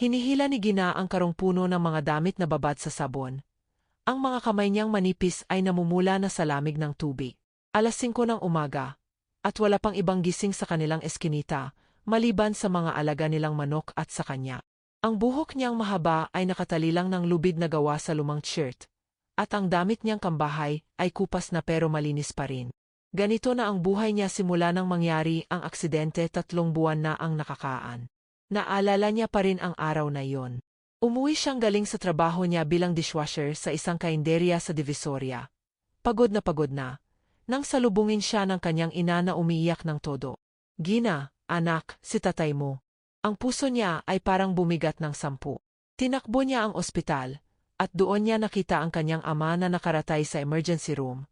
Hinihila ni Gina ang karong-puno ng mga damit na babad sa sabon. Ang mga kamay niyang manipis ay namumula na sa lamig ng tubig. 5:00 ng umaga, at wala pang ibang gising sa kanilang eskinita, maliban sa mga alaga nilang manok at sa kanya. Ang buhok niyang mahaba ay nakatali lang ng lubid na gawa sa lumang shirt, at ang damit niyang kambahay ay kupas na pero malinis pa rin. Ganito na ang buhay niya simula nang mangyari ang aksidente 3 buwan na ang nakakaan. Naalala niya pa rin ang araw na iyon. Umuwi siyang galing sa trabaho niya bilang dishwasher sa isang kainderya sa Divisoria. Pagod na, nang salubungin siya ng kanyang ina na umiiyak ng todo. "Gina, anak, si tatay mo." Ang puso niya ay parang bumigat ng 10. Tinakbo niya ang ospital, at doon niya nakita ang kanyang ama na nakaratay sa emergency room.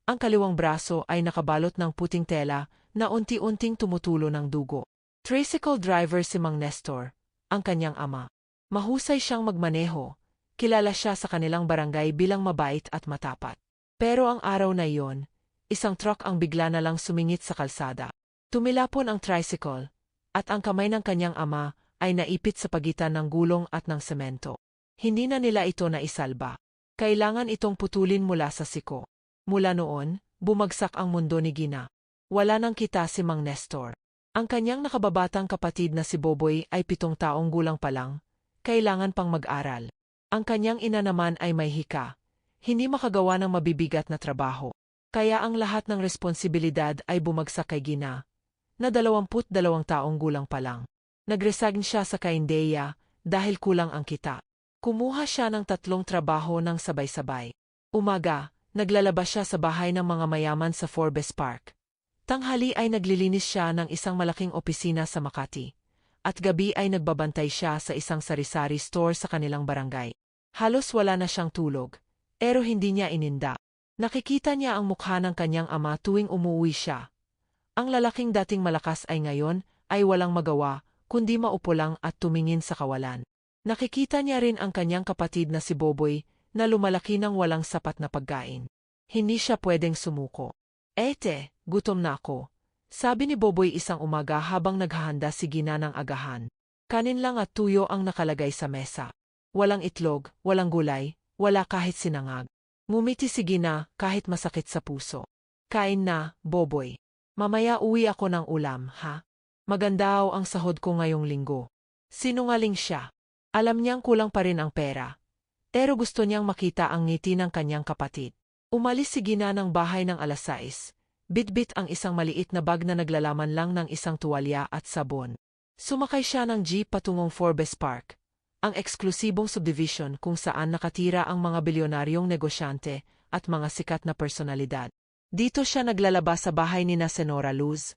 Ang kaliwang braso ay nakabalot ng puting tela na unti-unting tumutulo ng dugo. Tricycle driver si Mang Nestor, ang kanyang ama. Mahusay siyang magmaneho. Kilala siya sa kanilang barangay bilang mabait at matapat. Pero ang araw na iyon, isang truck ang bigla na lang sumingit sa kalsada. Tumilapon ang tricycle, at ang kamay ng kanyang ama ay naipit sa pagitan ng gulong at ng semento. Hindi na nila ito naisalba. Kailangan itong putulin mula sa siko. Mula noon, bumagsak ang mundo ni Gina. Wala nang kita si Mang Nestor. Ang kanyang nakababatang kapatid na si Boboy ay 7 taong gulang pa lang, kailangan pang mag-aral. Ang kanyang ina naman ay may hika, hindi makagawa ng mabibigat na trabaho. Kaya ang lahat ng responsibilidad ay bumagsak kay Gina, na 22 taong gulang pa lang. Nagresign siya sa kaindeya dahil kulang ang kita. Kumuha siya ng 3 trabaho ng sabay-sabay. Umaga, naglalaba siya sa bahay ng mga mayaman sa Forbes Park. Tanghali ay naglilinis siya ng isang malaking opisina sa Makati. At gabi ay nagbabantay siya sa isang sari-sari store sa kanilang barangay. Halos wala na siyang tulog, pero hindi niya ininda. Nakikita niya ang mukha ng kanyang ama tuwing umuwi siya. Ang lalaking dating malakas ay ngayon ay walang magawa, kundi maupo lang at tumingin sa kawalan. Nakikita niya rin ang kanyang kapatid na si Boboy na lumalaki ng walang sapat na pagkain. Hindi siya pwedeng sumuko. "Ete, gutom na ako," sabi ni Boboy isang umaga habang naghahanda si Gina ng agahan. Kanin lang at tuyo ang nakalagay sa mesa. Walang itlog, walang gulay, wala kahit sinangag. Ngumiti si Gina kahit masakit sa puso. "Kain na, Boboy. Mamaya uwi ako ng ulam, ha? Maganda ang sahod ko ngayong linggo." Sinungaling siya. Alam niyang kulang pa rin ang pera, pero gusto niyang makita ang ngiti ng kanyang kapatid. Umalis si Gina ng bahay ng 6:00. Bitbit ang isang maliit na bag na naglalaman lang ng isang tuwalya at sabon. Sumakay siya ng jeep patungong Forbes Park, ang eksklusibong subdivision kung saan nakatira ang mga bilyonaryong negosyante at mga sikat na personalidad. Dito siya naglalaba sa bahay ni Senora Luz,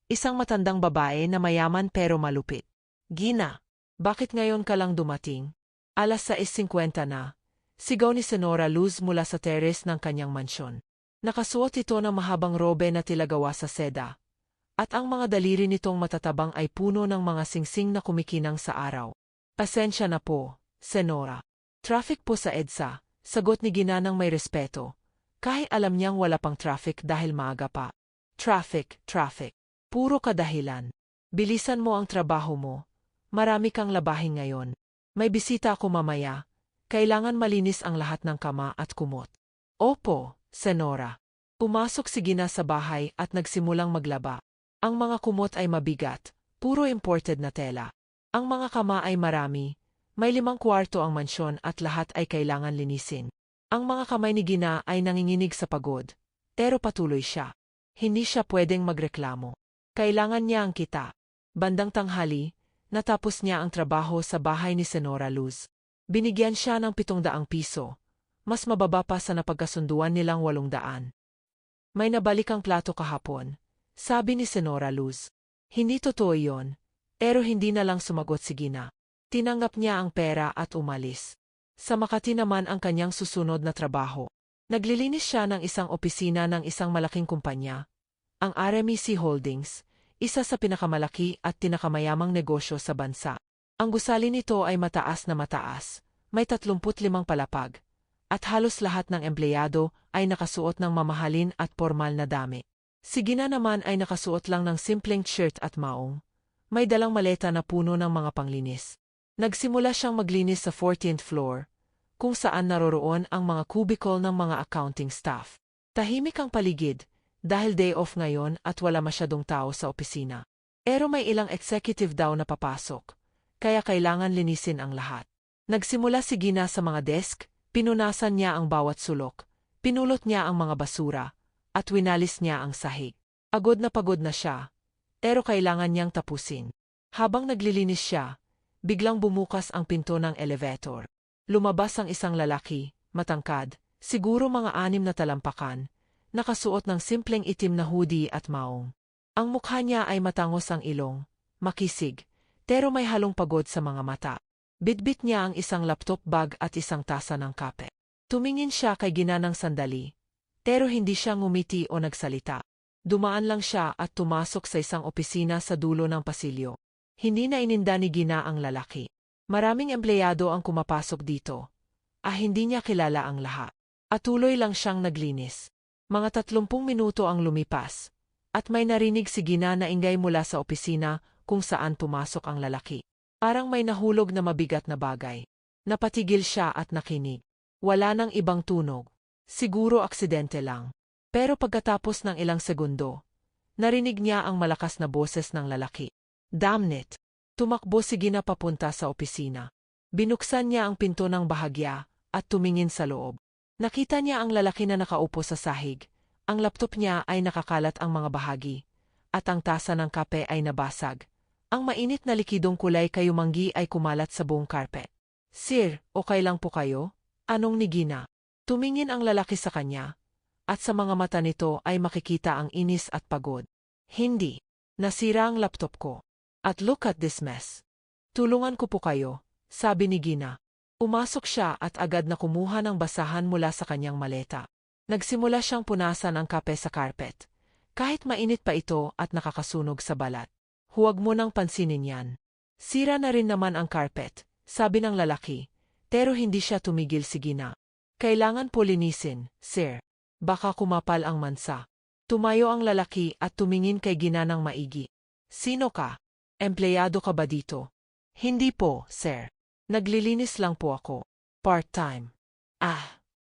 isang matandang babae na mayaman pero malupit. "Gina, bakit ngayon ka lang dumating? 6:50 na." Sigaw ni Senora Luz mula sa terrace ng kanyang mansyon. Nakasuot ito ng mahabang robe na tilagawa sa seda, at ang mga daliri nitong matatabang ay puno ng mga singsing na kumikinang sa araw. "Pasensya na po, Senora. Traffic po sa EDSA," sagot ni Gina ng may respeto, kahit alam niyang wala pang traffic dahil maaga pa. Traffic. Puro kadahilan. Bilisan mo ang trabaho mo. Marami kang labahin ngayon. May bisita ako mamaya. Kailangan malinis ang lahat ng kama at kumot." "Opo, Senora." Pumasok si Gina sa bahay at nagsimulang maglaba. Ang mga kumot ay mabigat, puro imported na tela. Ang mga kama ay marami, may 5 kwarto ang mansyon at lahat ay kailangan linisin. Ang mga kamay ni Gina ay nanginginig sa pagod, pero patuloy siya. Hindi siya pwedeng magreklamo. Kailangan niya ang kita. Bandang tanghali, natapos niya ang trabaho sa bahay ni Senora Luz. Binigyan siya ng 700 piso, mas mababa pa sa napagkasunduan nilang 800. "May nabalik ang plato kahapon," sabi ni Senora Luz. Hindi totoo iyon, pero hindi na lang sumagot si Gina. Tinanggap niya ang pera at umalis. Sa Makati naman ang kanyang susunod na trabaho. Naglilinis siya ng isang opisina ng isang malaking kumpanya, ang RMEC Holdings, isa sa pinakamalaki at pinakamayamang negosyo sa bansa. Ang gusali nito ay mataas na mataas, may 35 palapag, at halos lahat ng empleyado ay nakasuot ng mamahalin at pormal na dami. Si Gina naman ay nakasuot lang ng simpleng shirt at maong. May dalang maleta na puno ng mga panglinis. Nagsimula siyang maglinis sa 14th floor, kung saan naroroon ang mga cubicle ng mga accounting staff. Tahimik ang paligid, dahil day off ngayon at wala masyadong tao sa opisina. Pero may ilang executive daw na papasok, kaya kailangan linisin ang lahat. Nagsimula si Gina sa mga desk, pinunasan niya ang bawat sulok, pinulot niya ang mga basura, at winalis niya ang sahig. Pagod na siya, pero kailangan niyang tapusin. Habang naglilinis siya, biglang bumukas ang pinto ng elevator. Lumabas ang isang lalaki, matangkad, siguro mga 6 na talampakan, nakasuot ng simpleng itim na hoodie at maong. Ang mukha niya ay matangos ang ilong, makisig, pero may halong pagod sa mga mata. Bitbit niya ang isang laptop bag at isang tasa ng kape. Tumingin siya kay Gina ng sandali, pero hindi siya ngumiti o nagsalita. Dumaan lang siya at tumasok sa isang opisina sa dulo ng pasilyo. Hindi na ininda ni Gina ang lalaki. Maraming empleyado ang kumapasok dito. Hindi niya kilala ang lahat. At tuloy lang siyang naglinis. Mga 30 minuto ang lumipas. At may narinig si Gina na ingay mula sa opisina kung saan pumasok ang lalaki. Parang may nahulog na mabigat na bagay. Napatigil siya at nakinig. Wala nang ibang tunog. Siguro aksidente lang. Pero pagkatapos ng ilang segundo, narinig niya ang malakas na boses ng lalaki. Damn it! Tumakbo si Gina papunta sa opisina. Binuksan niya ang pinto ng bahagya at tumingin sa loob. Nakita niya ang lalaki na nakaupo sa sahig. Ang laptop niya ay nakakalat ang mga bahagi. At ang tasa ng kape ay nabasag. Ang mainit na likidong kulay kayumanggi ay kumalat sa buong carpet. Sir, okay lang po kayo? Anong ni Gina? Tumingin ang lalaki sa kanya. At sa mga mata nito ay makikita ang inis at pagod. Hindi. Nasira ang laptop ko. At look at this mess. Tulungan ko po kayo, sabi ni Gina. Umasok siya at agad na kumuha ng basahan mula sa kanyang maleta. Nagsimula siyang punasan ang kape sa carpet. Kahit mainit pa ito at nakakasunog sa balat. Huwag mo nang pansinin yan. Sira na rin naman ang carpet, sabi ng lalaki. Pero hindi siya tumigil si Gina. Kailangan po linisin, sir. Baka kumapal ang mansa. Tumayo ang lalaki at tumingin kay Gina ng maigi. Sino ka? Empleyado ka ba dito? Hindi po, sir. Naglilinis lang po ako. Part-time.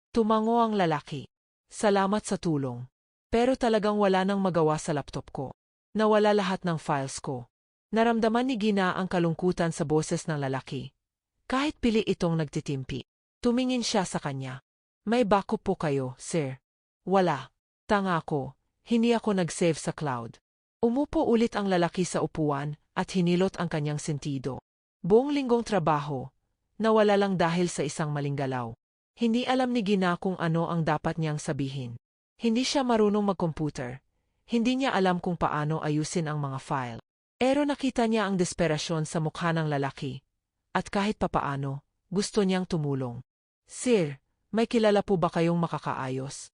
Tumango ang lalaki. Salamat sa tulong. Pero talagang wala nang magawa sa laptop ko. Nawala lahat ng files ko. Naramdaman ni Gina ang kalungkutan sa boses ng lalaki. Kahit pili itong nagtitimpi. Tumingin siya sa kanya. May backup po kayo, sir. Wala. Tanga ko. Hindi ako nag-save sa cloud. Umupo ulit ang lalaki sa upuan at hinilot ang kanyang sentido. Buong linggong trabaho, nawala lang dahil sa isang maling galaw. Hindi alam ni Gina kung ano ang dapat niyang sabihin. Hindi siya marunong mag-computer. Hindi niya alam kung paano ayusin ang mga file. Pero nakita niya ang desperasyon sa mukha ng lalaki. At kahit papaano, gusto niyang tumulong. Sir, may kilala po ba kayong makakaayos?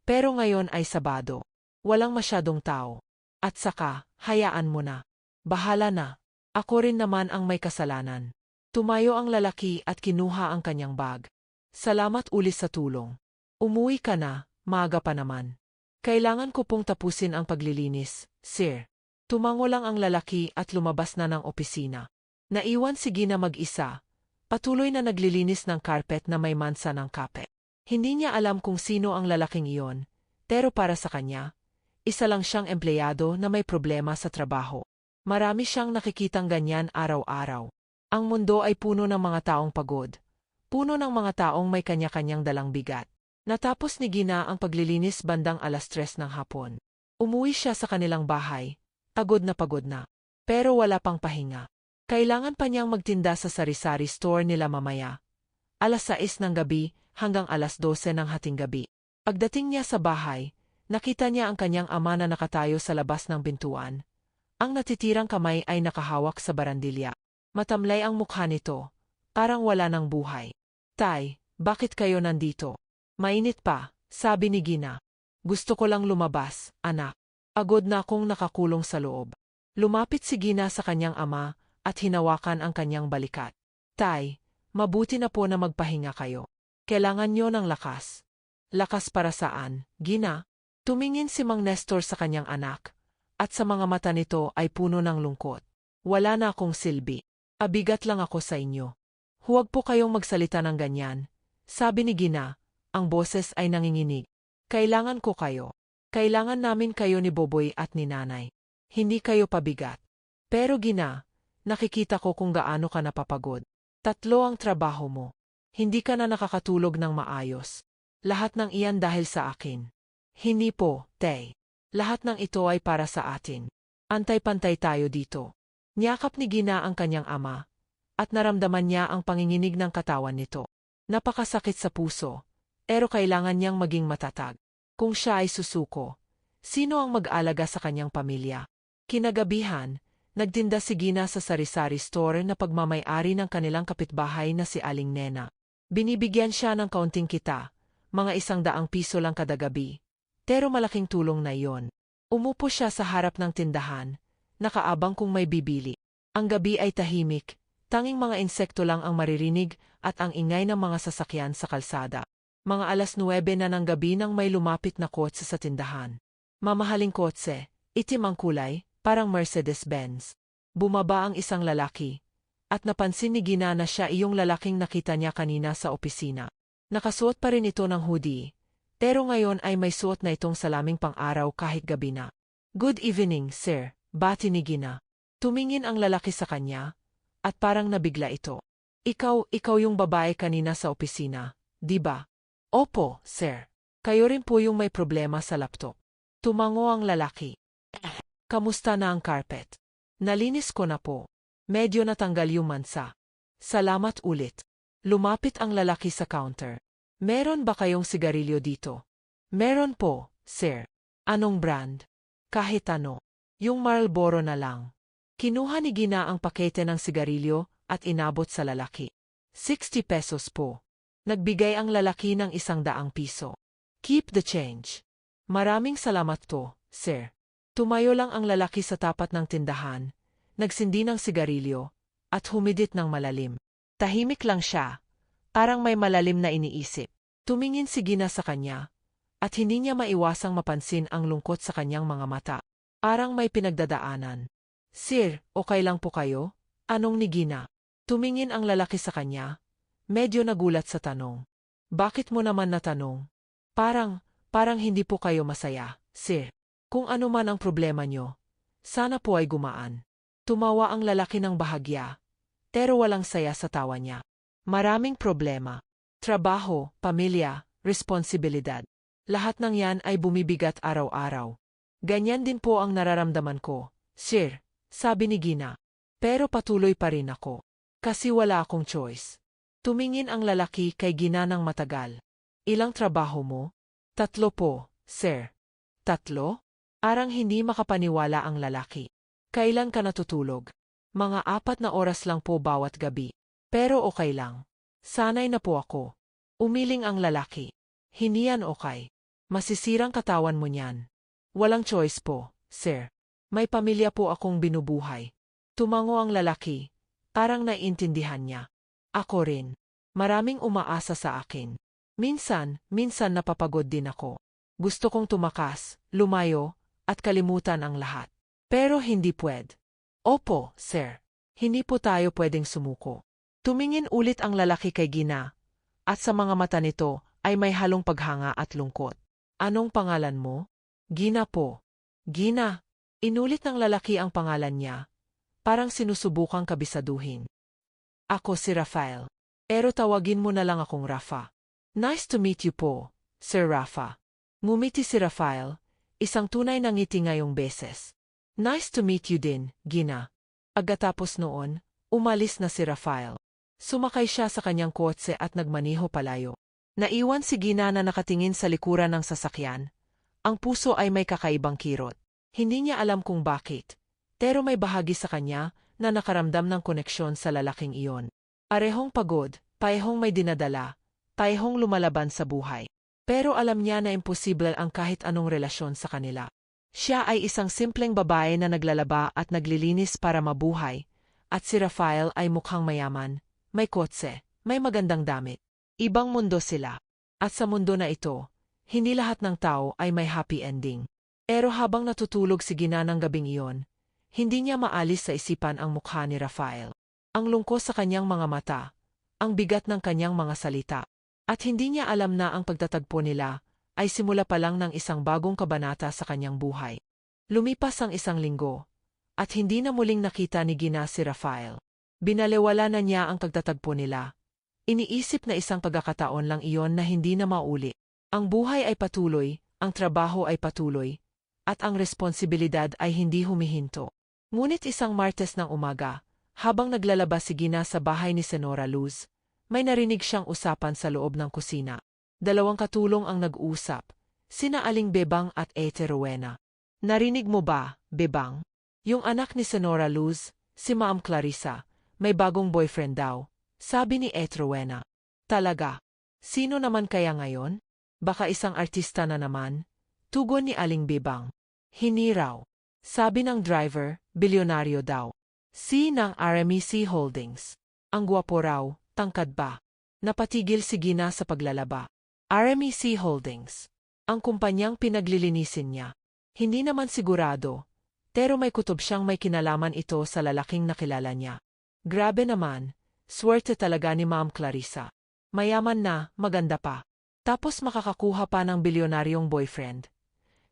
Pero ngayon ay Sabado. Walang masyadong tao. At saka, hayaan mo na. Bahala na. Ako rin naman ang may kasalanan. Tumayo ang lalaki at kinuha ang kanyang bag. Salamat ulit sa tulong. Umuwi ka na, maaga pa naman. Kailangan ko pong tapusin ang paglilinis, sir. Tumango lang ang lalaki at lumabas na ng opisina. Naiwan si Gina mag-isa. Patuloy na naglilinis ng carpet na may mansa ng kape. Hindi niya alam kung sino ang lalaking iyon, pero para sa kanya, isa lang siyang empleyado na may problema sa trabaho. Marami siyang nakikitang ganyan araw-araw. Ang mundo ay puno ng mga taong pagod. Puno ng mga taong may kanya-kanyang dalang bigat. Natapos ni Gina ang paglilinis bandang 3:00 ng hapon. Umuwi siya sa kanilang bahay, pagod na. Pero wala pang pahinga. Kailangan pa niyang magtinda sa sari-sari store nila mamaya. 6:00 ng gabi hanggang 12:00 ng hating gabi. Pagdating niya sa bahay, nakita niya ang kanyang ama na nakatayo sa labas ng pintuan. Ang natitirang kamay ay nakahawak sa barandilya. Matamlay ang mukha nito, parang wala ng buhay. Tay, bakit kayo nandito? Mainit pa, sabi ni Gina. Gusto ko lang lumabas, anak. Agod na akong nakakulong sa loob. Lumapit si Gina sa kanyang ama at hinawakan ang kanyang balikat. Tay, mabuti na po na magpahinga kayo. Kailangan niyo ng lakas. Lakas para saan, Gina? Tumingin si Mang Nestor sa kanyang anak, at sa mga mata nito ay puno ng lungkot. Wala na akong silbi. Abigat lang ako sa inyo. Huwag po kayong magsalita ng ganyan, sabi ni Gina, ang boses ay nanginginig. Kailangan ko kayo. Kailangan namin kayo ni Boboy at ni Nanay. Hindi kayo pabigat. Pero Gina, nakikita ko kung gaano ka napapagod. 3 ang trabaho mo. Hindi ka na nakakatulog ng maayos. Lahat ng iyan dahil sa akin. Hindi po, Tay. Lahat ng ito ay para sa atin. Antay-pantay tayo dito. Niyakap ni Gina ang kanyang ama, at naramdaman niya ang panginginig ng katawan nito. Napakasakit sa puso, pero kailangan niyang maging matatag. Kung siya ay susuko, sino ang mag-alaga sa kanyang pamilya? Kinagabihan, nagtinda si Gina sa sari-sari store na pagmamay-ari ng kanilang kapitbahay na si Aling Nena. Binibigyan siya ng kaunting kita, mga 100 piso lang kada gabi. Pero malaking tulong na iyon. Umupo siya sa harap ng tindahan, nakaabang kung may bibili. Ang gabi ay tahimik, tanging mga insekto lang ang maririnig at ang ingay ng mga sasakyan sa kalsada. Mga 9:00 na ng gabi nang may lumapit na kotse sa tindahan. Mamahaling kotse, itim ang kulay, parang Mercedes-Benz. Bumaba ang isang lalaki, at napansin ni Gina na siya iyong lalaking nakita niya kanina sa opisina. Nakasuot pa rin ito ng hoodie, pero ngayon ay may suot na itong salaming pang-araw kahit gabi na. "Good evening, sir," bati ni Gina. Tumingin ang lalaki sa kanya, at parang nabigla ito. Ikaw yung babae kanina sa opisina, di ba?" "Opo, sir. Kayo rin po yung may problema sa laptop." Tumango ang lalaki. "Kamusta na ang carpet?" "Nalinis ko na po. Medyo natanggal yung mansa." "Salamat ulit." Lumapit ang lalaki sa counter. "Meron ba kayong sigarilyo dito?" "Meron po, sir." "Anong brand?" "Kahit ano. Yung Marlboro na lang." Kinuha ni Gina ang pakete ng sigarilyo at inabot sa lalaki. 60 pesos po. Nagbigay ang lalaki ng 100 piso. "Keep the change." "Maraming salamat to, sir." Tumayo lang ang lalaki sa tapat ng tindahan, nagsindi ng sigarilyo, at humidit ng malalim. Tahimik lang siya, parang may malalim na iniisip. Tumingin si Gina sa kanya, at hindi niya maiwasang mapansin ang lungkot sa kanyang mga mata. Parang may pinagdadaanan. "Sir, okay lang po kayo?" Anong ni Gina. Tumingin ang lalaki sa kanya, medyo nagulat sa tanong. "Bakit mo naman natanong?" Parang hindi po kayo masaya, sir." "Kung ano man ang problema nyo, sana po ay gumaan." Tumawa ang lalaki ng bahagya, pero walang saya sa tawa niya. "Maraming problema. Trabaho, pamilya, responsibilidad. Lahat ng yan ay bumibigat araw-araw." "Ganyan din po ang nararamdaman ko, sir," sabi ni Gina. "Pero patuloy pa rin ako. Kasi wala akong choice." Tumingin ang lalaki kay Gina ng matagal. "Ilang trabaho mo?" "3 po, sir." "3? Arang hindi makapaniwala ang lalaki. "Kailan ka natutulog?" "Mga 4 na oras lang po bawat gabi. Pero okay lang. Sanay na po ako." Umiling ang lalaki. "Hindi yan okay. Masisirang katawan mo niyan." "Walang choice po, sir. May pamilya po akong binubuhay." Tumango ang lalaki, parang naiintindihan niya. "Ako rin. Maraming umaasa sa akin. Minsan napapagod din ako. Gusto kong tumakas, lumayo, at kalimutan ang lahat. Pero hindi pwede." "Opo, sir. Hindi po tayo pwedeng sumuko." Tumingin ulit ang lalaki kay Gina, at sa mga mata nito ay may halong paghanga at lungkot. "Anong pangalan mo?" "Gina po." "Gina." Inulit ng lalaki ang pangalan niya, parang sinusubukang kabisaduhin. "Ako si Rafael. Pero tawagin mo na lang akong Rafa." "Nice to meet you po, Sir Rafa." Ngumiti si Rafael, isang tunay na ngiti ngayong beses. "Nice to meet you din, Gina." Pagkatapos noon, umalis na si Rafael. Sumakay siya sa kanyang kotse at nagmaniho palayo. Naiwan si Gina na nakatingin sa likuran ng sasakyan. Ang puso ay may kakaibang kirot. Hindi niya alam kung bakit, pero may bahagi sa kanya na nakaramdam ng koneksyon sa lalaking iyon. Parehong pagod, parehong may dinadala, parehong lumalaban sa buhay. Pero alam niya na imposible ang kahit anong relasyon sa kanila. Siya ay isang simpleng babae na naglalaba at naglilinis para mabuhay, at si Rafael ay mukhang mayaman, may kotse, may magandang damit. Ibang mundo sila. At sa mundo na ito, hindi lahat ng tao ay may happy ending. Pero habang natutulog si Gina ng gabing iyon, hindi niya maalis sa isipan ang mukha ni Rafael. Ang lungko sa kanyang mga mata, ang bigat ng kanyang mga salita. At hindi niya alam na ang pagtatagpo nila ay simula pa lang ng isang bagong kabanata sa kanyang buhay. Lumipas ang isang linggo, at hindi na muling nakita ni Gina si Rafael. Binalewala na niya ang pagtatagpo nila. Iniisip na isang pagkakataon lang iyon na hindi na mauli. Ang buhay ay patuloy, ang trabaho ay patuloy, at ang responsibilidad ay hindi humihinto. Ngunit isang Martes ng umaga, habang naglalaba si Gina sa bahay ni Senora Luz, may narinig siyang usapan sa loob ng kusina. Dalawang katulong ang nag-usap, sina Aling Bebang at Ate Rowena. Narinig mo ba, Bebang? Yung anak ni Senora Luz, si Ma'am Clarissa, may bagong boyfriend daw, sabi ni Ate Rowena. Talaga? Sino naman kaya ngayon? Baka isang artista na naman? Tugon ni Aling Bebang. Hindi raw. Sabi ng driver, bilyonaryo daw. Si ng RMC Holdings. Ang gwapo raw, tangkad ba? Napatigil si Gina sa paglalaba. RMC Holdings. Ang kumpanyang pinaglilinisin niya. Hindi naman sigurado, pero may kutob siyang may kinalaman ito sa lalaking nakilala niya. Grabe naman, swerte talaga ni Ma'am Clarissa. Mayaman na, maganda pa. Tapos makakakuha pa ng bilyonaryong boyfriend.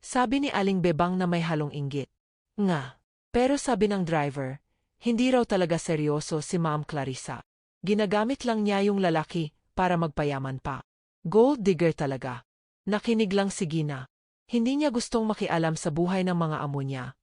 Sabi ni Aling Bebang na may halong inggit. Nga. Pero sabi ng driver, hindi raw talaga seryoso si Ma'am Clarissa. Ginagamit lang niya yung lalaki para magpayaman pa. Gold digger talaga. Nakinig lang si Gina. Hindi niya gustong makialam sa buhay ng mga amo niya.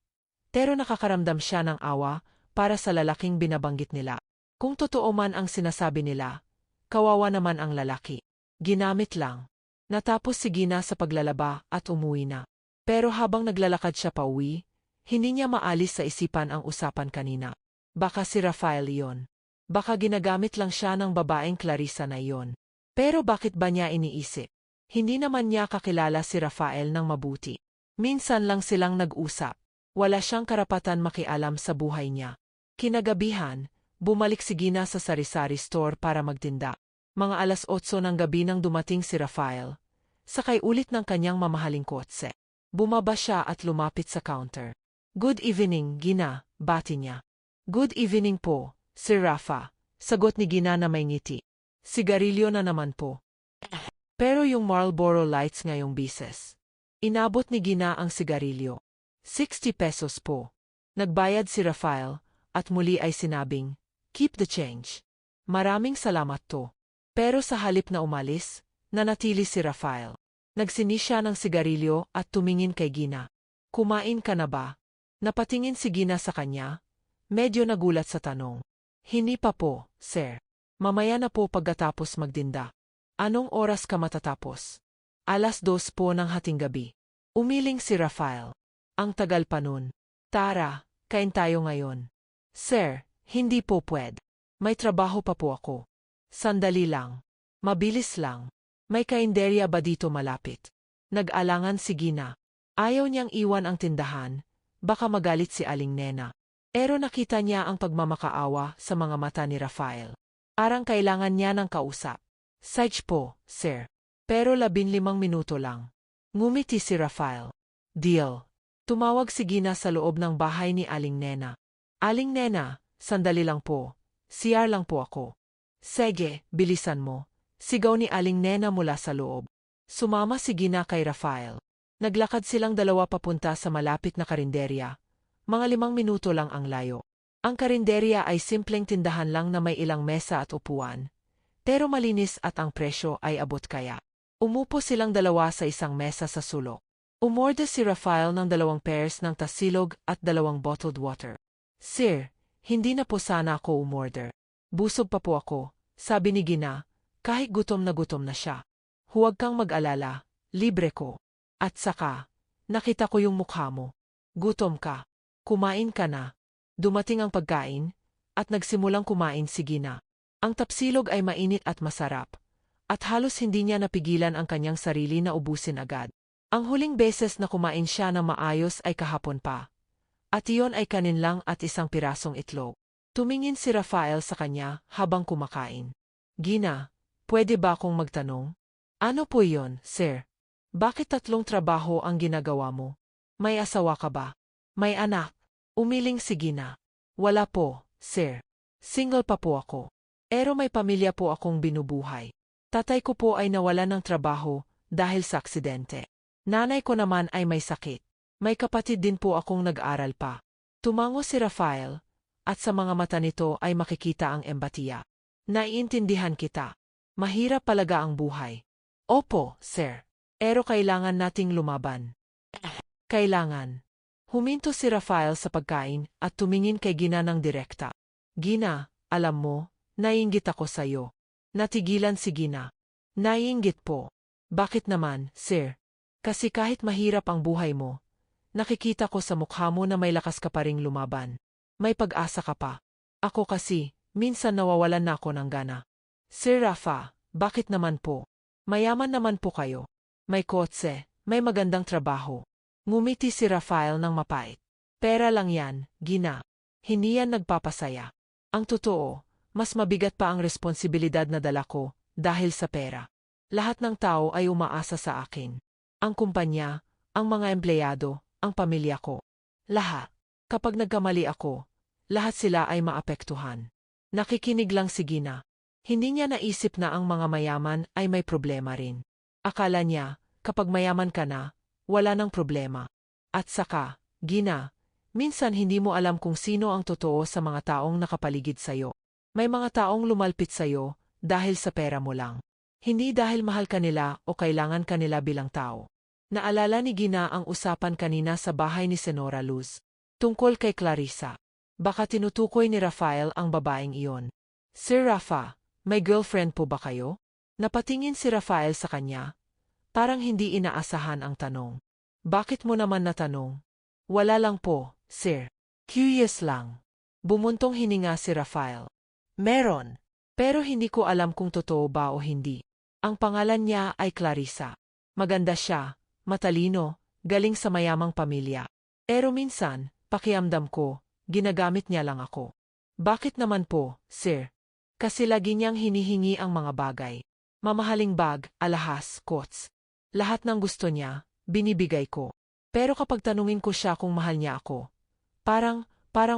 Pero nakakaramdam siya ng awa para sa lalaking binabanggit nila. Kung totoo man ang sinasabi nila, kawawa naman ang lalaki. Ginamit lang. Natapos si Gina sa paglalaba at umuwi na. Pero habang naglalakad siya pauwi, hindi niya maalis sa isipan ang usapan kanina. Baka si Rafael iyon. Baka ginagamit lang siya ng babaeng Clarissa na iyon. Pero bakit ba niya iniisip? Hindi naman niya kakilala si Rafael ng mabuti. Minsan lang silang nag-usap. Wala siyang karapatan makialam sa buhay niya. Kinagabihan, bumalik si Gina sa sari-sari store para magtinda. Mga 8:00 ng gabi nang dumating si Rafael. Sakay ulit ng kanyang mamahaling kotse. Bumaba siya at lumapit sa counter. Good evening, Gina, bati niya. Good evening po, Sir Rafa, sagot ni Gina na may ngiti. Sigarilyo na naman po. Pero yung Marlboro Lights ngayong bises. Inabot ni Gina ang sigarilyo. 60 pesos po. Nagbayad si Rafael, at muli ay sinabing, keep the change. Maraming salamat to. Pero sa halip na umalis, nanatili si Rafael. Nagsini siya ng sigarilyo at tumingin kay Gina. Kumain ka na ba? Napatingin si Gina sa kanya. Medyo nagulat sa tanong. Hindi pa po, sir. Mamaya na po pagkatapos magdinda. Anong oras ka matatapos? 2:00 po ng hating gabi. Umiling si Rafael. Ang tagal pa nun. Tara, kain tayo ngayon. Sir, hindi po pwede. May trabaho pa po ako. Sandali lang. Mabilis lang. May kainderya ba dito malapit? Nag-alangan si Gina. Ayaw niyang iwan ang tindahan. Baka magalit si Aling Nena. Pero nakita niya ang pagmamakaawa sa mga mata ni Rafael. Parang kailangan niya ng kausap. Sige po, sir. Pero 15 minuto lang. Ngumiti si Rafael. Deal. Tumawag si Gina sa loob ng bahay ni Aling Nena. Aling Nena, sandali lang po. CR lang po ako. Sige, bilisan mo. Sigaw ni Aling Nena mula sa loob. Sumama si Gina kay Rafael. Naglakad silang dalawa papunta sa malapit na karinderya. Mga 5 minuto lang ang layo. Ang karinderya ay simpleng tindahan lang na may ilang mesa at upuan. Pero malinis at ang presyo ay abot kaya. Umupo silang dalawa sa isang mesa sa sulok. Umorder si Rafael ng 2 pairs ng tasilog at 2 bottled water. Sir, hindi na po sana ako umorder. Busog pa po ako, sabi ni Gina, kahit gutom na siya. Huwag kang mag-alala, libre ko. At saka, nakita ko yung mukha mo. Gutom ka. Kumain ka na. Dumating ang pagkain, at nagsimulang kumain si Gina. Ang tapsilog ay mainit at masarap, at halos hindi niya napigilan ang kanyang sarili na ubusin agad. Ang huling beses na kumain siya ng maayos ay kahapon pa. At iyon ay kanin lang at isang pirasong itlog. Tumingin si Rafael sa kanya habang kumakain. Gina, pwede ba akong magtanong? Ano po iyon, sir? Bakit 3 trabaho ang ginagawa mo? May asawa ka ba? May anak? Umiling si Gina. Wala po, sir. Single pa po ako. Pero may pamilya po akong binubuhay. Tatay ko po ay nawalan ng trabaho dahil sa aksidente. Nanay ko naman ay may sakit. May kapatid din po akong nag-aral pa. Tumango si Rafael, at sa mga mata nito ay makikita ang empatiya. Naiintindihan kita. Mahirap palaga ang buhay. Opo, sir. Pero kailangan nating lumaban. Kailangan. Huminto si Rafael sa pagkain at tumingin kay Gina ng direkta. Gina, alam mo, naiinggit ako sa'yo. Natigilan si Gina. Naiinggit po. Bakit naman, sir? Kasi kahit mahirap ang buhay mo, nakikita ko sa mukha mo na may lakas ka pa ring lumaban. May pag-asa ka pa. Ako kasi, minsan nawawalan na ako ng gana. Sir Rafa, bakit naman po? Mayaman naman po kayo. May kotse, may magandang trabaho. Ngumiti si Rafael ng mapait. Pera lang yan, Gina. Hindi yan nagpapasaya. Ang totoo, mas mabigat pa ang responsibilidad na dala ko dahil sa pera. Lahat ng tao ay umaasa sa akin. Ang kumpanya, ang mga empleyado, ang pamilya ko. Lahat. Kapag nagkamali ako, lahat sila ay maapektuhan. Nakikinig lang si Gina. Hindi niya naisip na ang mga mayaman ay may problema rin. Akala niya, kapag mayaman ka na, wala nang problema. At saka, Gina, minsan hindi mo alam kung sino ang totoo sa mga taong nakapaligid sa'yo. May mga taong lumalpit sa'yo dahil sa pera mo lang. Hindi dahil mahal ka nila o kailangan ka nila bilang tao. Naalala ni Gina ang usapan kanina sa bahay ni Senora Luz. Tungkol kay Clarissa. Baka tinutukoy ni Rafael ang babaeng iyon. Sir Rafa, may girlfriend po ba kayo? Napatingin si Rafael sa kanya. Parang hindi inaasahan ang tanong. Bakit mo naman natanong? Wala lang po, sir. Curious lang. Bumuntong hininga si Rafael. Meron. Pero hindi ko alam kung totoo ba o hindi. Ang pangalan niya ay Clarissa. Maganda siya, matalino, galing sa mayamang pamilya. Pero minsan, pakiamdam ko, ginagamit niya lang ako. Bakit naman po, sir? Kasi lagi niyang hinihingi ang mga bagay. Mamahaling bag, alahas, coats. Lahat ng gusto niya, binibigay ko. Pero kapag tanungin ko siya kung mahal niya ako, parang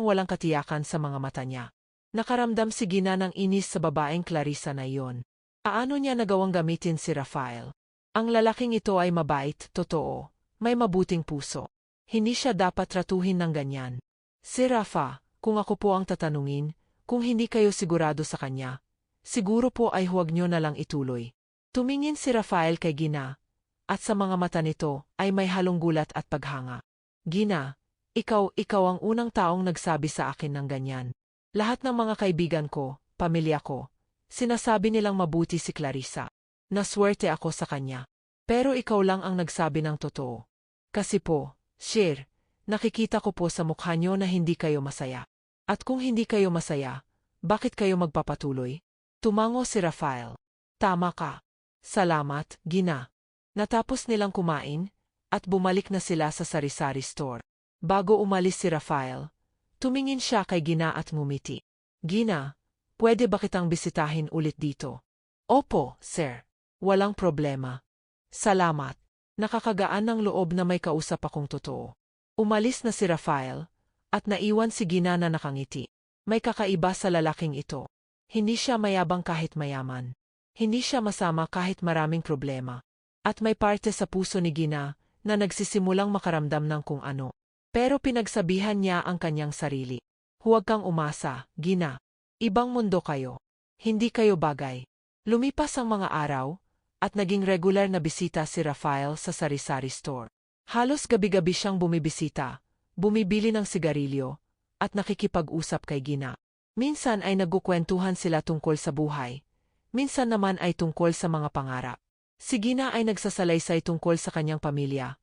walang katiyakan sa mga mata niya. Nakaramdam si Gina ng inis sa babaeng Clarissa na iyon. Paano niya nagawang gamitin si Rafael? Ang lalaking ito ay mabait, totoo, may mabuting puso. Hindi siya dapat tratuhin ng ganyan. Si Rafa, kung ako po ang tatanungin, kung hindi kayo sigurado sa kanya, siguro po ay huwag niyo na lang ituloy. Tumingin si Rafael kay Gina, at sa mga mata nito ay may halong gulat at paghanga. Gina, ikaw ang unang taong nagsabi sa akin ng ganyan. Lahat ng mga kaibigan ko, pamilya ko, sinasabi nilang mabuti si Clarissa. Naswerte ako sa kanya. Pero ikaw lang ang nagsabi ng totoo. Kasi po, Sir, nakikita ko po sa mukha niyo na hindi kayo masaya. At kung hindi kayo masaya, bakit kayo magpapatuloy? Tumango si Rafael. Tama ka. Salamat, Gina. Natapos nilang kumain, at bumalik na sila sa sari-sari store. Bago umalis si Rafael, tumingin siya kay Gina at ngumiti. Gina, pwede ba kitang bisitahin ulit dito? Opo, sir. Walang problema. Salamat. Nakakagaan ng loob na may kausap akong totoo. Umalis na si Rafael, at naiwan si Gina na nakangiti. May kakaiba sa lalaking ito. Hindi siya mayabang kahit mayaman. Hindi siya masama kahit maraming problema. At may parte sa puso ni Gina na nagsisimulang makaramdam ng kung ano. Pero pinagsabihan niya ang kanyang sarili. Huwag kang umasa, Gina. Ibang mundo kayo. Hindi kayo bagay. Lumipas ang mga araw, at naging regular na bisita si Rafael sa sari-sari store. Halos gabi-gabi siyang bumibisita, bumibili ng sigarilyo, at nakikipag-usap kay Gina. Minsan ay nagkukwentuhan sila tungkol sa buhay. Minsan naman ay tungkol sa mga pangarap. Si Gina ay nagsasalaysay tungkol sa kanyang pamilya,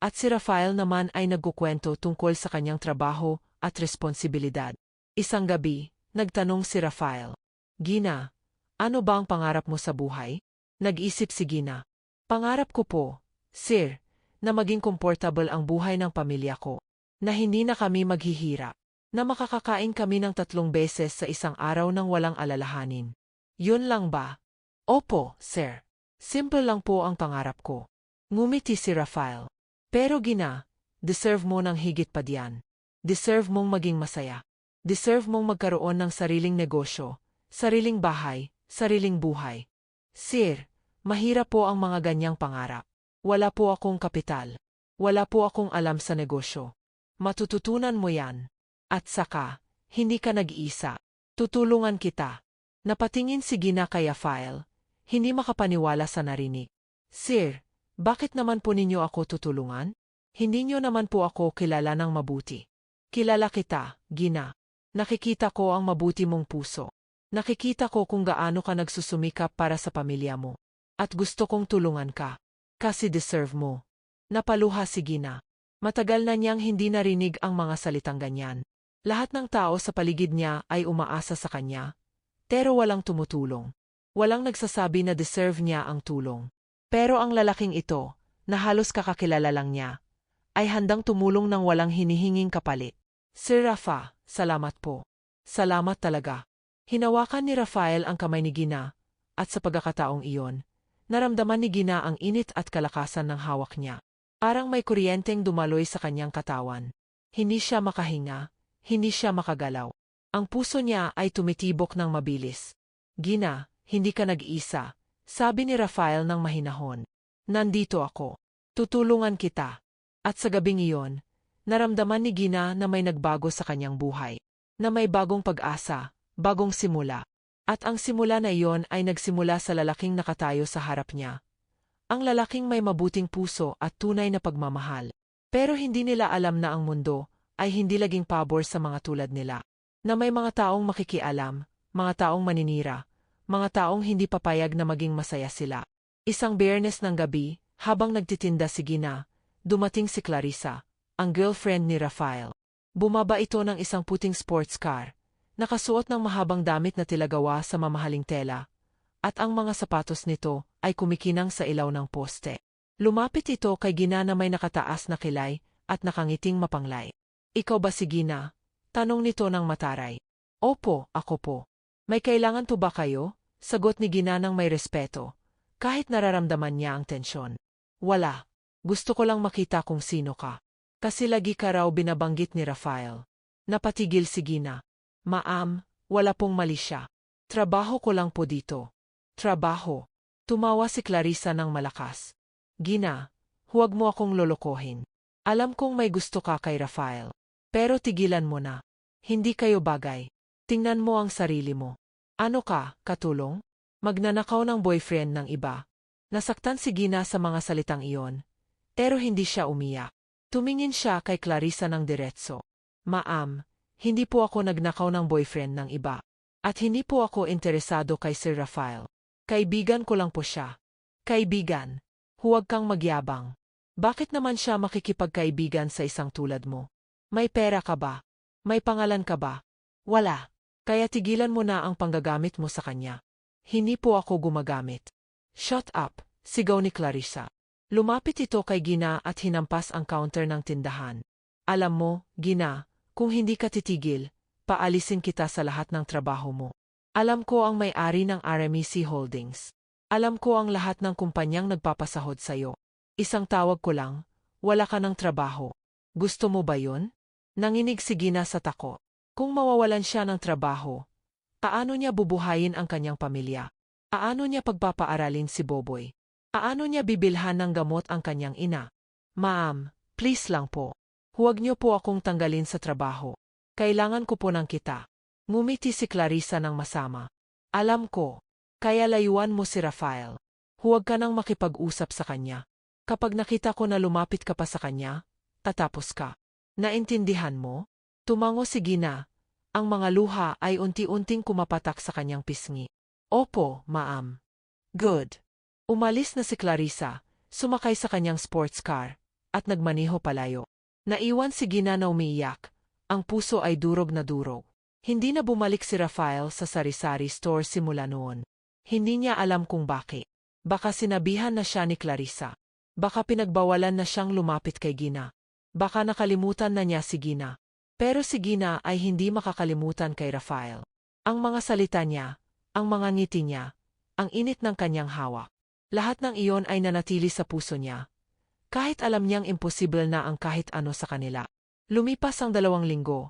at si Rafael naman ay nagkukwento tungkol sa kanyang trabaho at responsibilidad. Isang gabi, nagtanong si Rafael, Gina, ano ba ang pangarap mo sa buhay? Nag-isip si Gina. Pangarap ko po, sir, na maging komportable ang buhay ng pamilya ko, na hindi na kami maghihirap, na makakakain kami ng 3 beses sa isang araw nang walang alalahanin. Yun lang ba? Opo, sir. Simple lang po ang pangarap ko. Ngumiti si Rafael. Pero Gina, deserve mo ng higit pa diyan. Deserve mong maging masaya. Deserve mong magkaroon ng sariling negosyo, sariling bahay, sariling buhay. Sir, mahirap po ang mga ganyang pangarap. Wala po akong kapital. Wala po akong alam sa negosyo. Matututunan mo yan. At saka, hindi ka nag-iisa. Tutulungan kita. Napatingin si Gina kay Rafael, hindi makapaniwala sa narinig. Sir, bakit naman po ninyo ako tutulungan? Hindi nyo naman po ako kilala ng mabuti. Kilala kita, Gina. Nakikita ko ang mabuti mong puso. Nakikita ko kung gaano ka nagsusumikap para sa pamilya mo. At gusto kong tulungan ka. Kasi deserve mo. Napaluha si Gina. Matagal na niyang hindi narinig ang mga salitang ganyan. Lahat ng tao sa paligid niya ay umaasa sa kanya, pero walang tumutulong. Walang nagsasabi na deserve niya ang tulong. Pero ang lalaking ito, na halos kakakilala lang niya, ay handang tumulong ng walang hinihinging kapalit. Sir Rafa, salamat po. Salamat talaga. Hinawakan ni Rafael ang kamay ni Gina, at sa pagkakataong iyon, naramdaman ni Gina ang init at kalakasan ng hawak niya. Parang may kuryenteng dumaloy sa kanyang katawan. Hindi siya makahinga, hindi siya makagalaw. Ang puso niya ay tumitibok ng mabilis. Gina, hindi ka nag-isa, sabi ni Rafael ng mahinahon. Nandito ako. Tutulungan kita. At sa gabing iyon, naramdaman ni Gina na may nagbago sa kanyang buhay. Na may bagong pag-asa, bagong simula. At ang simula na iyon ay nagsimula sa lalaking nakatayo sa harap niya. Ang lalaking may mabuting puso at tunay na pagmamahal. Pero hindi nila alam na ang mundo ay hindi laging pabor sa mga tulad nila. Na may mga taong makikialam, mga taong maninira, mga taong hindi papayag na maging masaya sila. Isang Biyernes ng gabi, habang nagtitinda si Gina, dumating si Clarissa, ang girlfriend ni Rafael. Bumaba ito ng isang puting sports car, nakasuot ng mahabang damit na tilagawa sa mamahaling tela, at ang mga sapatos nito ay kumikinang sa ilaw ng poste. Lumapit ito kay Gina na may nakataas na kilay at nakangiting mapanglay. Ikaw ba si Gina? Tanong nito ng mataray. Opo, ako po. May kailangan po ba kayo? Sagot ni Gina ng may respeto, kahit nararamdaman niya ang tensyon. Wala. Gusto ko lang makita kung sino ka. Kasi lagi ka raw binabanggit ni Rafael. Napatigil si Gina. Ma'am, wala pong mali siya. Trabaho ko lang po dito. Trabaho. Tumawa si Clarissa ng malakas. Gina, huwag mo akong lolokohin. Alam kong may gusto ka kay Rafael. Pero tigilan mo na. Hindi kayo bagay. Tingnan mo ang sarili mo. Ano ka, katulong? Magnanakaw ng boyfriend ng iba. Nasaktan si Gina sa mga salitang iyon. Pero hindi siya umiyak. Tumingin siya kay Clarissa ng diretso. Ma'am, hindi po ako nagnakaw ng boyfriend ng iba. At hindi po ako interesado kay Sir Rafael. Kaibigan ko lang po siya. Kaibigan. Huwag kang magyabang. Bakit naman siya makikipagkaibigan sa isang tulad mo? May pera ka ba? May pangalan ka ba? Wala. Kaya tigilan mo na ang panggagamit mo sa kanya. Hindi po ako gumagamit. Shut up, sigaw ni Clarissa. Lumapit ito kay Gina at hinampas ang counter ng tindahan. Alam mo, Gina, kung hindi ka titigil, paalisin kita sa lahat ng trabaho mo. Alam ko ang may-ari ng RMEC Holdings. Alam ko ang lahat ng kumpanyang nagpapasahod sa'yo. Isang tawag ko lang, wala ka ng trabaho. Gusto mo ba yun? Nanginig si Gina sa tako. Kung mawawalan siya ng trabaho, paano niya bubuhayin ang kanyang pamilya? Paano niya pagpapaaralin si Boboy? Paano niya bibilhan ng gamot ang kanyang ina? Ma'am, please lang po. Huwag niyo po akong tanggalin sa trabaho. Kailangan ko po ng kita. Ngumiti si Clarissa ng masama. Alam ko, kaya layuan mo si Rafael. Huwag ka nang makipag-usap sa kanya. Kapag nakita ko na lumapit ka pa sa kanya, tatapos ka. Naintindihan mo? Tumango si Gina. Ang mga luha ay unti-unting kumapatak sa kanyang pisngi. Opo, ma'am. Good. Umalis na si Clarissa, sumakay sa kanyang sports car, at nagmaniho palayo. Naiwan si Gina na umiiyak. Ang puso ay durog na durog. Hindi na bumalik si Rafael sa sari-sari store simula noon. Hindi niya alam kung bakit. Baka sinabihan na siya ni Clarissa. Baka pinagbawalan na siyang lumapit kay Gina. Baka nakalimutan na niya si Gina. Pero si Gina ay hindi makakalimutan kay Rafael. Ang mga salita niya, ang mga ngiti niya, ang init ng kanyang hawak. Lahat ng iyon ay nanatili sa puso niya. Kahit alam niyang imposible na ang kahit ano sa kanila. Lumipas ang 2 linggo.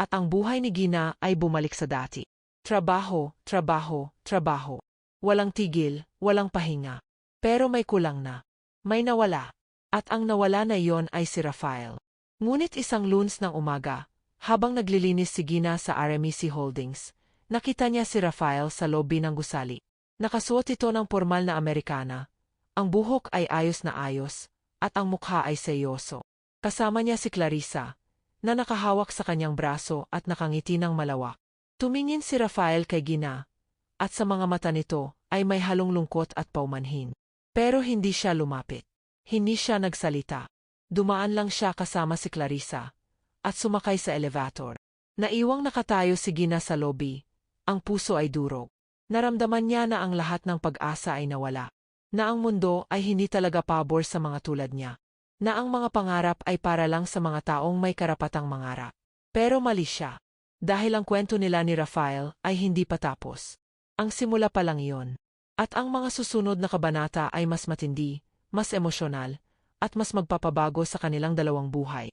at ang buhay ni Gina ay bumalik sa dati. Trabaho, trabaho, trabaho. Walang tigil, walang pahinga. Pero may kulang na. May nawala. At ang nawala na iyon ay si Rafael. Ngunit isang lunes ng umaga, habang naglilinis si Gina sa RMEC Holdings, nakita niya si Rafael sa lobby ng gusali. Nakasuot ito ng pormal na Amerikana. Ang buhok ay ayos na ayos, at ang mukha ay seryoso. Kasama niya si Clarissa, na nakahawak sa kanyang braso at nakangiti ng malawak. Tumingin si Rafael kay Gina, at sa mga mata nito ay may halong lungkot at paumanhin. Pero hindi siya lumapit. Hindi siya nagsalita. Dumaan lang siya kasama si Clarissa, at sumakay sa elevator. Naiwang nakatayo si Gina sa lobby. Ang puso ay durog. Naramdaman niya na ang lahat ng pag-asa ay nawala. Na ang mundo ay hindi talaga pabor sa mga tulad niya. Na ang mga pangarap ay para lang sa mga taong may karapatang mangarap. Pero mali siya. Dahil ang kwento nila ni Rafael ay hindi pa tapos. Ang simula pa lang iyon. At ang mga susunod na kabanata ay mas matindi, mas emosyonal, at mas magpapabago sa kanilang dalawang buhay.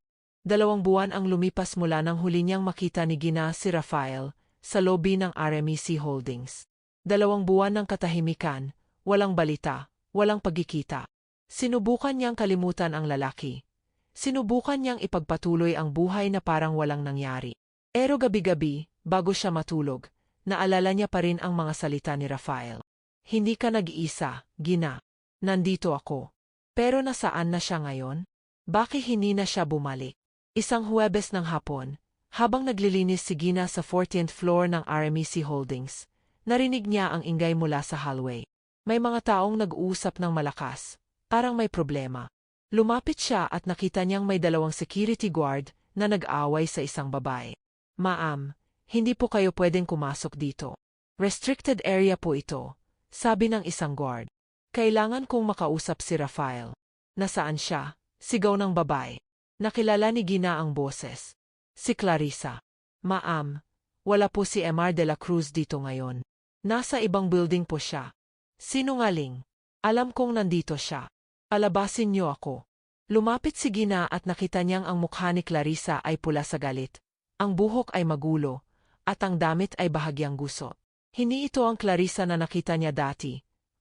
2 buwan ang lumipas mula nang huli niyang makita ni Gina si Rafael sa lobby ng RMEC Holdings. 2 buwan ng katahimikan, walang balita, walang pagkikita. Sinubukan niyang kalimutan ang lalaki. Sinubukan niyang ipagpatuloy ang buhay na parang walang nangyari. Pero gabi-gabi, bago siya matulog, naalala niya pa rin ang mga salita ni Rafael. Hindi ka nag-iisa, Gina. Nandito ako. Pero nasaan na siya ngayon? Bakit hindi na siya bumalik? Isang Huwebes ng hapon, habang naglilinis si Gina sa 14th floor ng RMEC Holdings, narinig niya ang ingay mula sa hallway. May mga taong nag-uusap ng malakas, parang may problema. Lumapit siya at nakita niyang may 2 security guard na nag-aaway sa isang babae. Ma'am, hindi po kayo pwedeng kumasok dito. Restricted area po ito, sabi ng isang guard. Kailangan kong makausap si Rafael. Nasaan siya? Sigaw ng babae. Nakilala ni Gina ang boses. Si Clarissa. Ma'am, wala po si Mr. de la Cruz dito ngayon. Nasa ibang building po siya. Sinungaling. Alam kong nandito siya. Alabasin niyo ako. Lumapit si Gina at nakita niyang ang mukha ni Clarissa ay pula sa galit. Ang buhok ay magulo, at ang damit ay bahagyang gusot. Hindi ito ang Clarissa na nakita niya dati.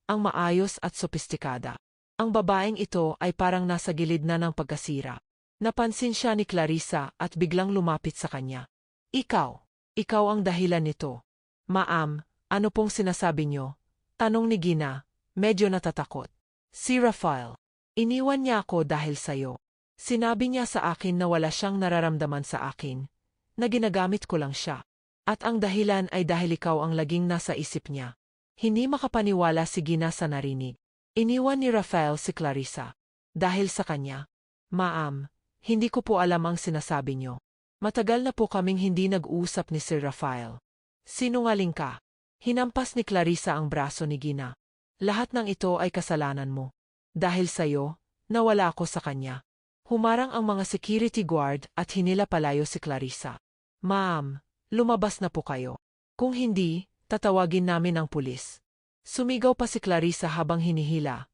Ang maayos at sopistikada. Ang babaeng ito ay parang nasa gilid na ng pagkasira. Napansin siya ni Clarissa at biglang lumapit sa kanya. Ikaw ang dahilan nito. Ma'am, ano pong sinasabi niyo? Tanong ni Gina, medyo natatakot. Si Rafael. Iniwan niya ako dahil sayo. Sinabi niya sa akin na wala siyang nararamdaman sa akin, na ginagamit ko lang siya. At ang dahilan ay dahil ikaw ang laging nasa isip niya. Hindi makapaniwala si Gina sa narinig. Iniwan ni Rafael si Clarissa. Dahil sa kanya. Ma'am, hindi ko po alam ang sinasabi niyo. Matagal na po kaming hindi nag-uusap ni Sir Rafael. Sinungaling ka. Hinampas ni Clarissa ang braso ni Gina. Lahat ng ito ay kasalanan mo. Dahil sayo, nawala ako sa kanya. Humarang ang mga security guard at hinila palayo si Clarissa. Ma'am, lumabas na po kayo. Kung hindi, tatawagin namin ang pulis. Sumigaw pa si Clarissa habang hinihila.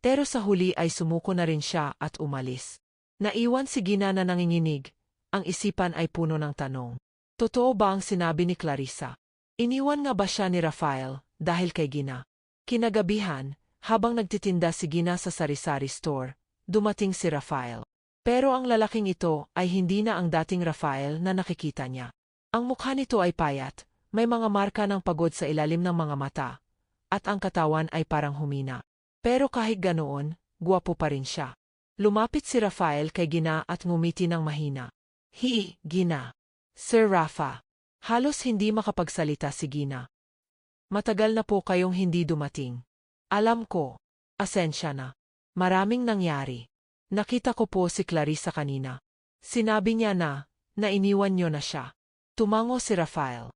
Pero sa huli ay sumuko na rin siya at umalis. Naiwan si Gina na nanginginig, ang isipan ay puno ng tanong. Totoo ba ang sinabi ni Clarissa? Iniwan nga ba siya ni Rafael dahil kay Gina? Kinagabihan, habang nagtitinda si Gina sa sari-sari store, dumating si Rafael. Pero ang lalaking ito ay hindi na ang dating Rafael na nakikita niya. Ang mukha nito ay payat, may mga marka ng pagod sa ilalim ng mga mata, at ang katawan ay parang humina. Pero kahit ganoon, guwapo pa rin siya. Lumapit si Rafael kay Gina at ngumiti ng mahina. Gina. Sir Rafa. Halos hindi makapagsalita si Gina. Matagal na po kayong hindi dumating. Alam ko. Asensya na. Maraming nangyari. Nakita ko po si Clarissa kanina. Sinabi niya na iniwan niyo na siya. Tumango si Rafael.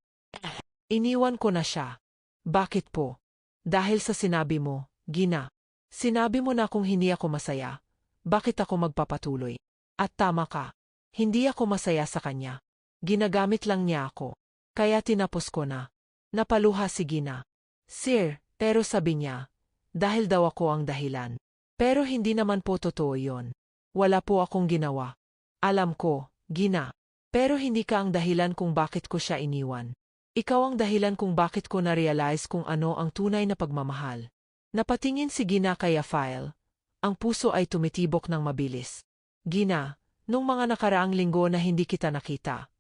Iniwan ko na siya. Bakit po? Dahil sa sinabi mo, Gina. Sinabi mo na kung hindi ako masaya. Bakit ako magpapatuloy? At tama ka. Hindi ako masaya sa kanya. Ginagamit lang niya ako. Kaya tinapos ko na. Napaluha si Gina. Sir, pero sabi niya, dahil daw ako ang dahilan. Pero hindi naman po totoo yon. Wala po akong ginawa. Alam ko, Gina. Pero hindi ka ang dahilan kung bakit ko siya iniwan. Ikaw ang dahilan kung bakit ko na-realize kung ano ang tunay na pagmamahal. Napatingin si Gina kay Rafael. Ang puso ay tumitibok ng mabilis. Gina, nung mga nakaraang linggo na hindi kita nakita,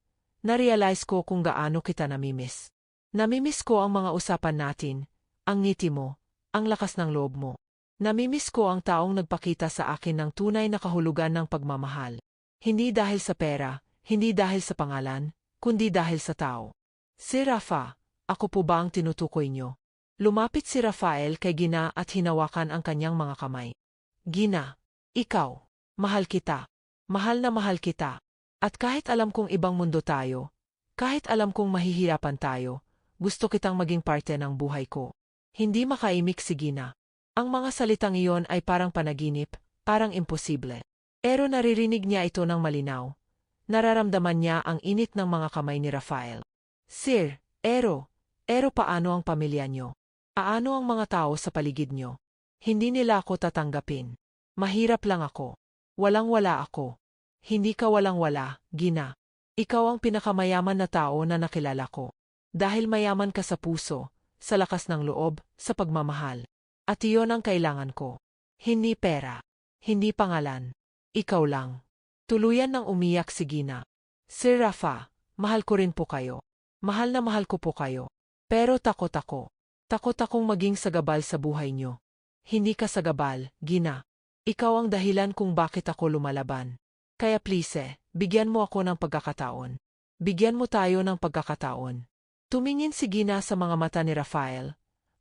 na-realize ko kung gaano kita namimiss. Namimiss ko ang mga usapan natin, ang ngiti mo, ang lakas ng loob mo. Namimiss ko ang taong nagpakita sa akin ng tunay na kahulugan ng pagmamahal. Hindi dahil sa pera, hindi dahil sa pangalan, kundi dahil sa tao. Si Rafa, ako po ba ang tinutukoy niyo? Lumapit si Rafael kay Gina at hinawakan ang kanyang mga kamay. Gina, ikaw, mahal kita. Mahal na mahal kita. At kahit alam kong ibang mundo tayo, kahit alam kong mahihirapan tayo, gusto kitang maging parte ng buhay ko. Hindi makaimik si Gina. Ang mga salitang iyon ay parang panaginip, parang imposible. Pero naririnig niya ito ng malinaw. Nararamdaman niya ang init ng mga kamay ni Rafael. Sir, Ero paano ang pamilya niyo? Paano ang mga tao sa paligid niyo? Hindi nila ako tatanggapin. Mahirap lang ako. Walang-wala ako. Hindi ka walang-wala, Gina. Ikaw ang pinakamayaman na tao na nakilala ko. Dahil mayaman ka sa puso, sa lakas ng loob, sa pagmamahal. At iyon ang kailangan ko. Hindi pera. Hindi pangalan. Ikaw lang. Tuluyan nang umiyak si Gina. Sir Rafa, mahal ko rin po kayo. Mahal na mahal ko po kayo. Pero takot ako. Takot akong maging sagabal sa buhay niyo. Hindi ka sagabal, Gina. Ikaw ang dahilan kung bakit ako lumalaban. Kaya please, bigyan mo ako ng pagkakataon. Bigyan mo tayo ng pagkakataon. Tumingin si Gina sa mga mata ni Rafael.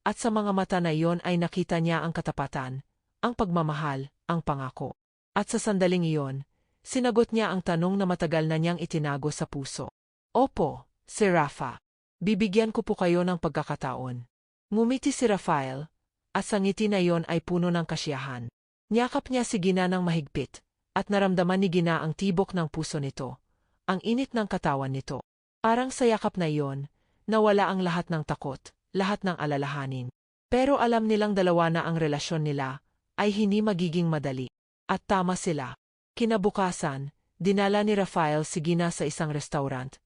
At sa mga mata na iyon ay nakita niya ang katapatan, ang pagmamahal, ang pangako. At sa sandaling iyon, sinagot niya ang tanong na matagal na niyang itinago sa puso. Opo, Sir Rafa. Bibigyan ko po kayo ng pagkakataon. Ngumiti si Rafael, at sa ngiti na iyon ay puno ng kasiyahan. Niyakap niya si Gina ng mahigpit, at naramdaman ni Gina ang tibok ng puso nito, ang init ng katawan nito. Parang sa yakap na iyon, nawala ang lahat ng takot, lahat ng alalahanin. Pero alam nilang dalawa na ang relasyon nila ay hindi magiging madali. At tama sila. Kinabukasan, dinala ni Rafael si Gina sa isang restaurant.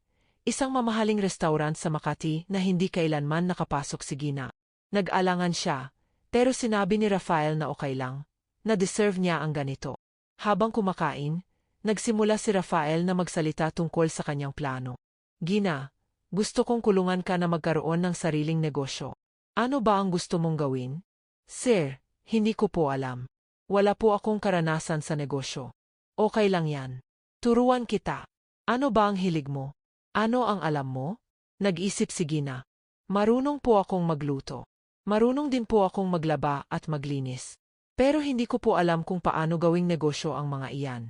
Isang mamahaling restaurant sa Makati na hindi kailanman nakapasok si Gina. Nag-alangan siya, pero sinabi ni Rafael na okay lang, na deserve niya ang ganito. Habang kumakain, nagsimula si Rafael na magsalita tungkol sa kanyang plano. Gina, gusto kong kulungan ka na magkaroon ng sariling negosyo. Ano ba ang gusto mong gawin? Sir, hindi ko po alam. Wala po akong karanasan sa negosyo. Okay lang yan. Turuan kita. Ano ba ang hilig mo? Ano ang alam mo? Nag-isip si Gina. Marunong po akong magluto. Marunong din po akong maglaba at maglinis. Pero hindi ko po alam kung paano gawing negosyo ang mga iyan.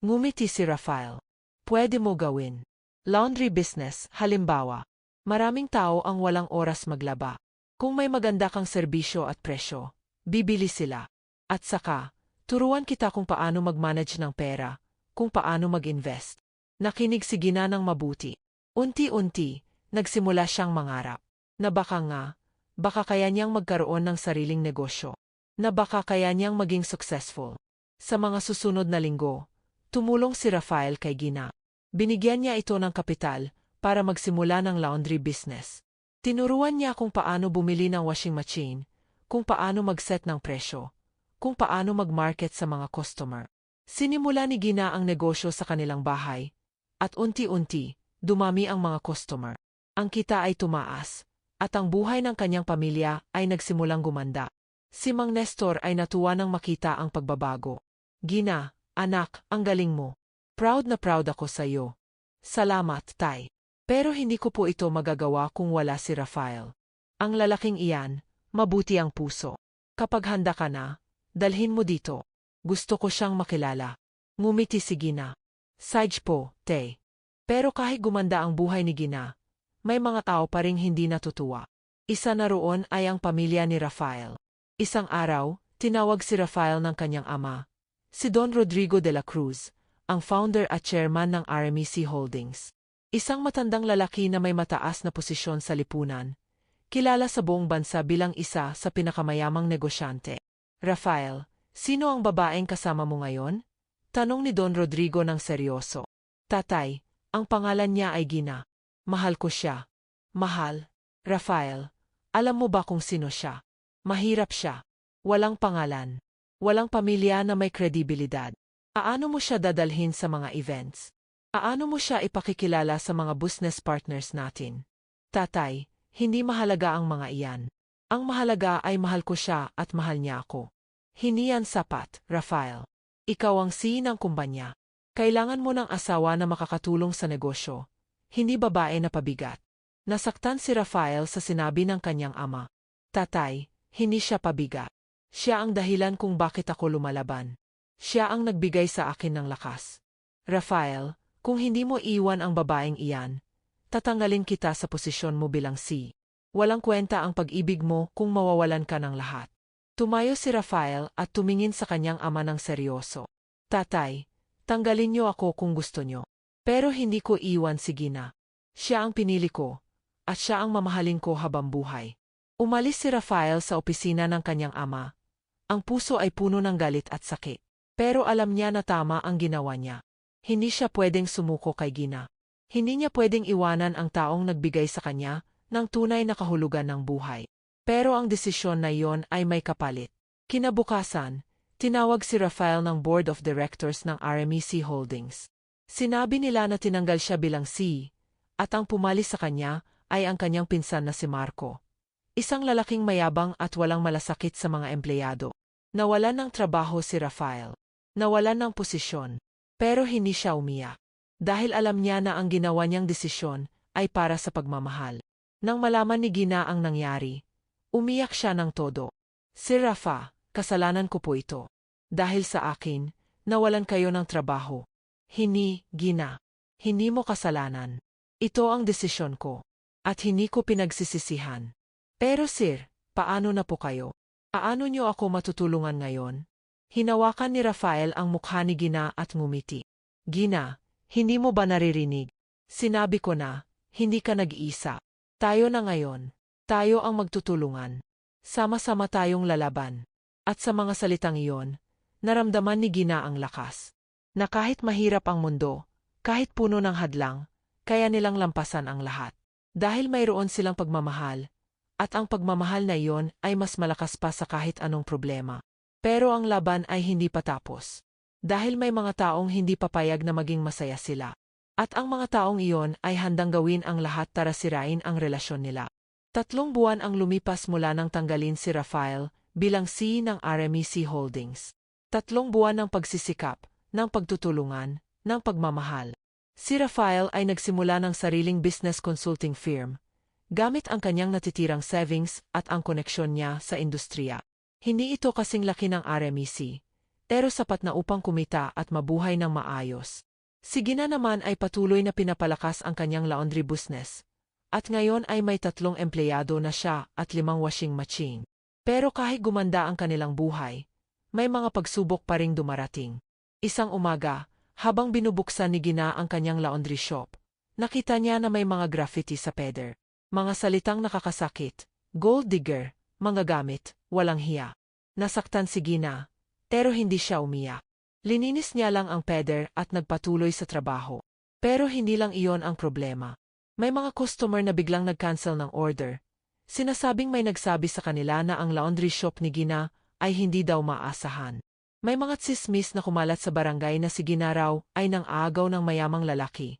Ngumiti si Rafael. Pwede mo gawin. Laundry business, halimbawa. Maraming tao ang walang oras maglaba. Kung may maganda kang serbisyo at presyo, bibili sila. At saka, turuan kita kung paano mag-manage ng pera, kung paano mag-invest. Nakinig si Gina ng mabuti. Unti-unti, nagsimula siyang mangarap. Na baka kaya niyang magkaroon ng sariling negosyo. Na baka kaya niyang maging successful. Sa mga susunod na linggo, tumulong si Rafael kay Gina. Binigyan niya ito ng kapital para magsimula ng laundry business. Tinuruan niya kung paano bumili ng washing machine, kung paano mag-set ng presyo, kung paano mag-market sa mga customer. Sinimula ni Gina ang negosyo sa kanilang bahay, at unti-unti, dumami ang mga customer. Ang kita ay tumaas, at ang buhay ng kanyang pamilya ay nagsimulang gumanda. Si Mang Nestor ay natuwa nang makita ang pagbabago. Gina, anak, ang galing mo. Proud na proud ako sa iyo. Salamat, Tay. Pero hindi ko po ito magagawa kung wala si Rafael. Ang lalaking iyan, mabuti ang puso. Kapag handa ka na, dalhin mo dito. Gusto ko siyang makilala. Ngumiti si Gina. Sage po, Tay. Pero kahit gumanda ang buhay ni Gina, may mga tao pa ring hindi natutuwa. Isa na roon ay ang pamilya ni Rafael. Isang araw, tinawag si Rafael ng kanyang ama, si Don Rodrigo de la Cruz, ang founder at chairman ng RMEC Holdings. Isang matandang lalaki na may mataas na posisyon sa lipunan, kilala sa buong bansa bilang isa sa pinakamayamang negosyante. Rafael, sino ang babaeng kasama mo ngayon? Tanong ni Don Rodrigo ng seryoso. Tatay, Ang pangalan niya ay Gina. Mahal ko siya. Mahal. Rafael, alam mo ba kung sino siya? Mahirap siya. Walang pangalan. Walang pamilya na may kredibilidad. Paano mo siya dadalhin sa mga events? Paano mo siya ipakikilala sa mga business partners natin? Tatay, hindi mahalaga ang mga iyan. Ang mahalaga ay mahal ko siya at mahal niya ako. Hindi yan sapat, Rafael. Ikaw ang CEO ng kumpanya. Kailangan mo ng asawa na makakatulong sa negosyo. Hindi babae na pabigat. Nasaktan si Rafael sa sinabi ng kanyang ama. Tatay, hindi siya pabigat. Siya ang dahilan kung bakit ako lumalaban. Siya ang nagbigay sa akin ng lakas. Rafael, kung hindi mo iwan ang babaeng iyan, tatanggalin kita sa posisyon mo bilang CEO. Walang kwenta ang pag-ibig mo kung mawawalan ka ng lahat. Tumayo si Rafael at tumingin sa kanyang ama ng seryoso. Tatay, tanggalin niyo ako kung gusto niyo. Pero hindi ko iwan si Gina. Siya ang pinili ko, at siya ang mamahalin ko habang buhay. Umalis si Rafael sa opisina ng kanyang ama. Ang puso ay puno ng galit at sakit. Pero alam niya na tama ang ginawa niya. Hindi siya pwedeng sumuko kay Gina. Hindi niya pwedeng iwanan ang taong nagbigay sa kanya ng tunay na kahulugan ng buhay. Pero ang desisyon na iyon ay may kapalit. Kinabukasan, tinawag si Rafael ng Board of Directors ng RMEC Holdings. Sinabi nila na tinanggal siya bilang CEO, at ang pumalis sa kanya ay ang kanyang pinsan na si Marco. Isang lalaking mayabang at walang malasakit sa mga empleyado. Nawalan ng trabaho si Rafael. Nawalan ng posisyon. Pero hindi siya umiyak. Dahil alam niya na ang ginawa niyang desisyon ay para sa pagmamahal. Nang malaman ni Gina ang nangyari, umiyak siya ng todo. Si Rafa, kasalanan ko po ito. Dahil sa akin, nawalan kayo ng trabaho. Hindi, Gina. Hindi mo kasalanan. Ito ang desisyon ko. At hindi ko pinagsisisihan. Pero sir, paano na po kayo? Paano niyo ako matutulungan ngayon? Hinawakan ni Rafael ang mukha ni Gina at ngumiti. Gina, hindi mo ba naririnig? Sinabi ko na, hindi ka nag-iisa. Tayo na ngayon. Tayo ang magtutulungan. Sama-sama tayong lalaban. At sa mga salitang iyon, naramdaman ni Gina ang lakas. Na kahit mahirap ang mundo, kahit puno ng hadlang, kaya nilang lampasan ang lahat. Dahil mayroon silang pagmamahal, at ang pagmamahal na iyon ay mas malakas pa sa kahit anong problema. Pero ang laban ay hindi pa tapos. Dahil may mga taong hindi papayag na maging masaya sila. At ang mga taong iyon ay handang gawin ang lahat para sirain ang relasyon nila. 3 buwan ang lumipas mula nang tanggalin si Rafael bilang CEO ng RMEC Holdings. 3 buwan ng pagsisikap, ng pagtutulungan, ng pagmamahal. Si Rafael ay nagsimula ng sariling business consulting firm, gamit ang kanyang natitirang savings at ang koneksyon niya sa industriya. Hindi ito kasing laki ng RMEC, pero sapat na upang kumita at mabuhay ng maayos. Si Gina naman ay patuloy na pinapalakas ang kanyang laundry business. At ngayon ay may 3 empleyado na siya at 5 washing machine. Pero kahit gumanda ang kanilang buhay, may mga pagsubok pa ring dumarating. Isang umaga, habang binubuksan ni Gina ang kanyang laundry shop, nakita niya na may mga graffiti sa pader. Mga salitang nakakasakit, gold digger, mga gamit, walang hiya. Nasaktan si Gina, pero hindi siya umiyak. Lininis niya lang ang pader at nagpatuloy sa trabaho. Pero hindi lang iyon ang problema. May mga customer na biglang nag-cancel ng order. Sinasabing may nagsabi sa kanila na ang laundry shop ni Gina ay hindi daw maasahan. May mga tsismis na kumalat sa barangay na si Gina raw ay nang-aagaw ng mayamang lalaki,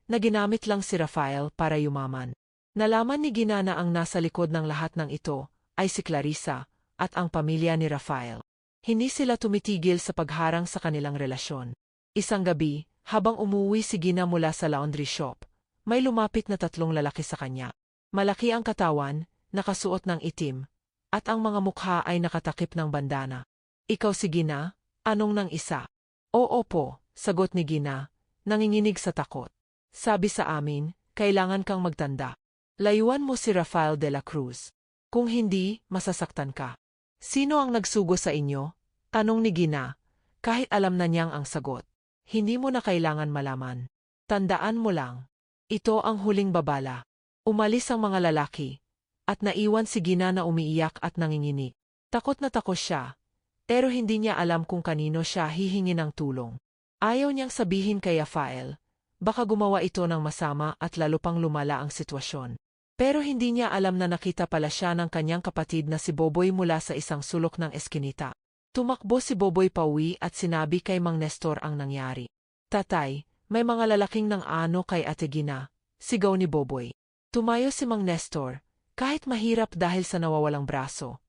na ginamit lang si Rafael para yumaman. Nalaman ni Gina na ang nasa likod ng lahat ng ito ay si Clarissa at ang pamilya ni Rafael. Hindi sila tumitigil sa pagharang sa kanilang relasyon. Isang gabi, habang umuwi si Gina mula sa laundry shop, may lumapit na 3 lalaki sa kanya. Malaki ang katawan, nakasuot ng itim, at ang mga mukha ay nakatakip ng bandana. Ikaw si Gina? Anong nang isa? Oo po, sagot ni Gina, nanginginig sa takot. Sabi sa amin, kailangan kang magtanda. Layuan mo si Rafael de la Cruz. Kung hindi, masasaktan ka. Sino ang nagsugo sa inyo? Tanong ni Gina, kahit alam na niyang ang sagot. Hindi mo na kailangan malaman. Tandaan mo lang. Ito ang huling babala. Umalis ang mga lalaki, at naiwan si Gina na umiiyak at nanginginig. Takot na takot siya, pero hindi niya alam kung kanino siya hihingi ng tulong. Ayaw niyang sabihin kay Rafael, Baka gumawa ito ng masama at lalo pang lumala ang sitwasyon. Pero hindi niya alam na nakita pala siya ng kanyang kapatid na si Boboy mula sa isang sulok ng eskinita. Tumakbo si Boboy pauwi at sinabi kay Mang Nestor ang nangyari. Tatay, may mga lalaking nang ano kay Ate Gina, sigaw ni Boboy. Tumayo si Mang Nestor, kahit mahirap dahil sa nawawalang braso.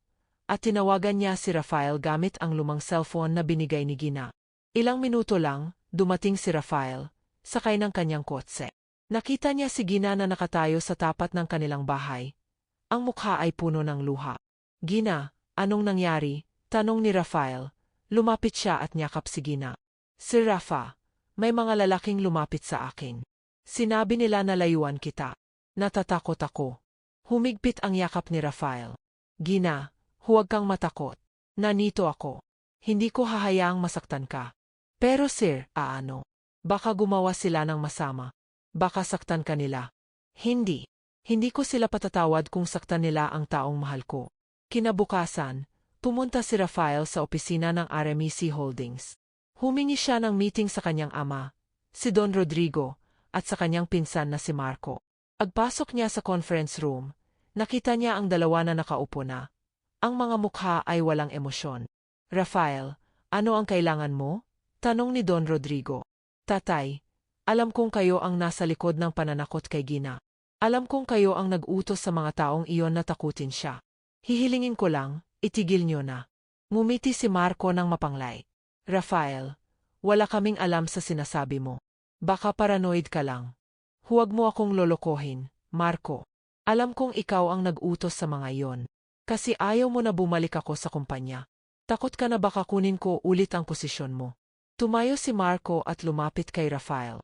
At tinawagan niya si Rafael gamit ang lumang cellphone na binigay ni Gina. Ilang minuto lang, dumating si Rafael, sakay ng kanyang kotse. Nakita niya si Gina na nakatayo sa tapat ng kanilang bahay. Ang mukha ay puno ng luha. Gina, anong nangyari? Tanong ni Rafael. Lumapit siya at niyakap si Gina. Sir Rafa, may mga lalaking lumapit sa akin. Sinabi nila na layuan kita. Natatakot ako. Humigpit ang yakap ni Rafael. Gina, huwag kang matakot. Nanito ako. Hindi ko hahayaang masaktan ka. Pero sir, ano? Baka gumawa sila ng masama. Baka saktan ka nila. Hindi. Hindi ko sila patatawad kung saktan nila ang taong mahal ko. Kinabukasan, pumunta si Rafael sa opisina ng RMEC Holdings. Humingi siya ng meeting sa kanyang ama, si Don Rodrigo, at sa kanyang pinsan na si Marco. Agpasok niya sa conference room, nakita niya ang dalawa na nakaupo na. Ang mga mukha ay walang emosyon. Rafael, ano ang kailangan mo? Tanong ni Don Rodrigo. Tatay, alam kong kayo ang nasa likod ng pananakot kay Gina. Alam kong kayo ang nag-utos sa mga taong iyon na takutin siya. Hihilingin ko lang, itigil niyo na. Ngumiti si Marco ng mapanglay. Rafael, wala kaming alam sa sinasabi mo. Baka paranoid ka lang. Huwag mo akong lolokohin, Marco. Alam kong ikaw ang nag-utos sa mga iyon. Kasi ayaw mo na bumalik ako sa kumpanya. Takot ka na baka kunin ko ulit ang posisyon mo. Tumayo si Marco at lumapit kay Rafael.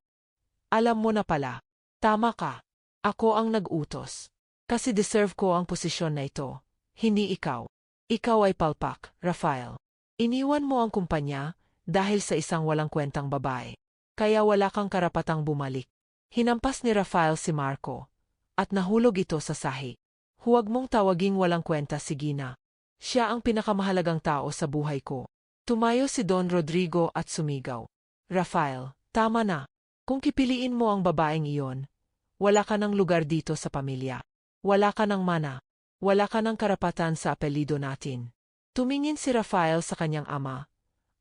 Alam mo na pala. Tama ka. Ako ang nag-utos. Kasi deserve ko ang posisyon na ito. Hindi ikaw. Ikaw ay palpak, Rafael. Iniwan mo ang kumpanya dahil sa isang walang kwentang babae. Kaya wala kang karapatang bumalik. Hinampas ni Rafael si Marco. At nahulog ito sa sahi. Huwag mong tawaging walang kwenta si Gina. Siya ang pinakamahalagang tao sa buhay ko. Tumayo si Don Rodrigo at sumigaw. Rafael, tama na. Kung kipiliin mo ang babaeng iyon, wala ka ng lugar dito sa pamilya. Wala ka ng mana. Wala ka ng karapatan sa apelyido natin. Tumingin si Rafael sa kanyang ama,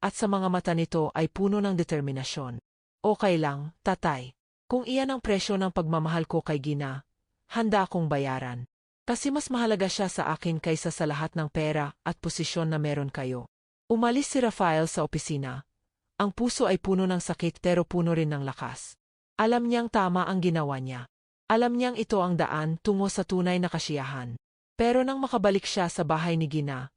at sa mga mata nito ay puno ng determinasyon. Okay lang, tatay. Kung iyan ang presyo ng pagmamahal ko kay Gina, handa akong bayaran. Kasi mas mahalaga siya sa akin kaysa sa lahat ng pera at posisyon na meron kayo. Umalis si Rafael sa opisina. Ang puso ay puno ng sakit pero puno rin ng lakas. Alam niyang tama ang ginawa niya. Alam niyang ito ang daan tungo sa tunay na kasiyahan. Pero nang makabalik siya sa bahay ni Gina,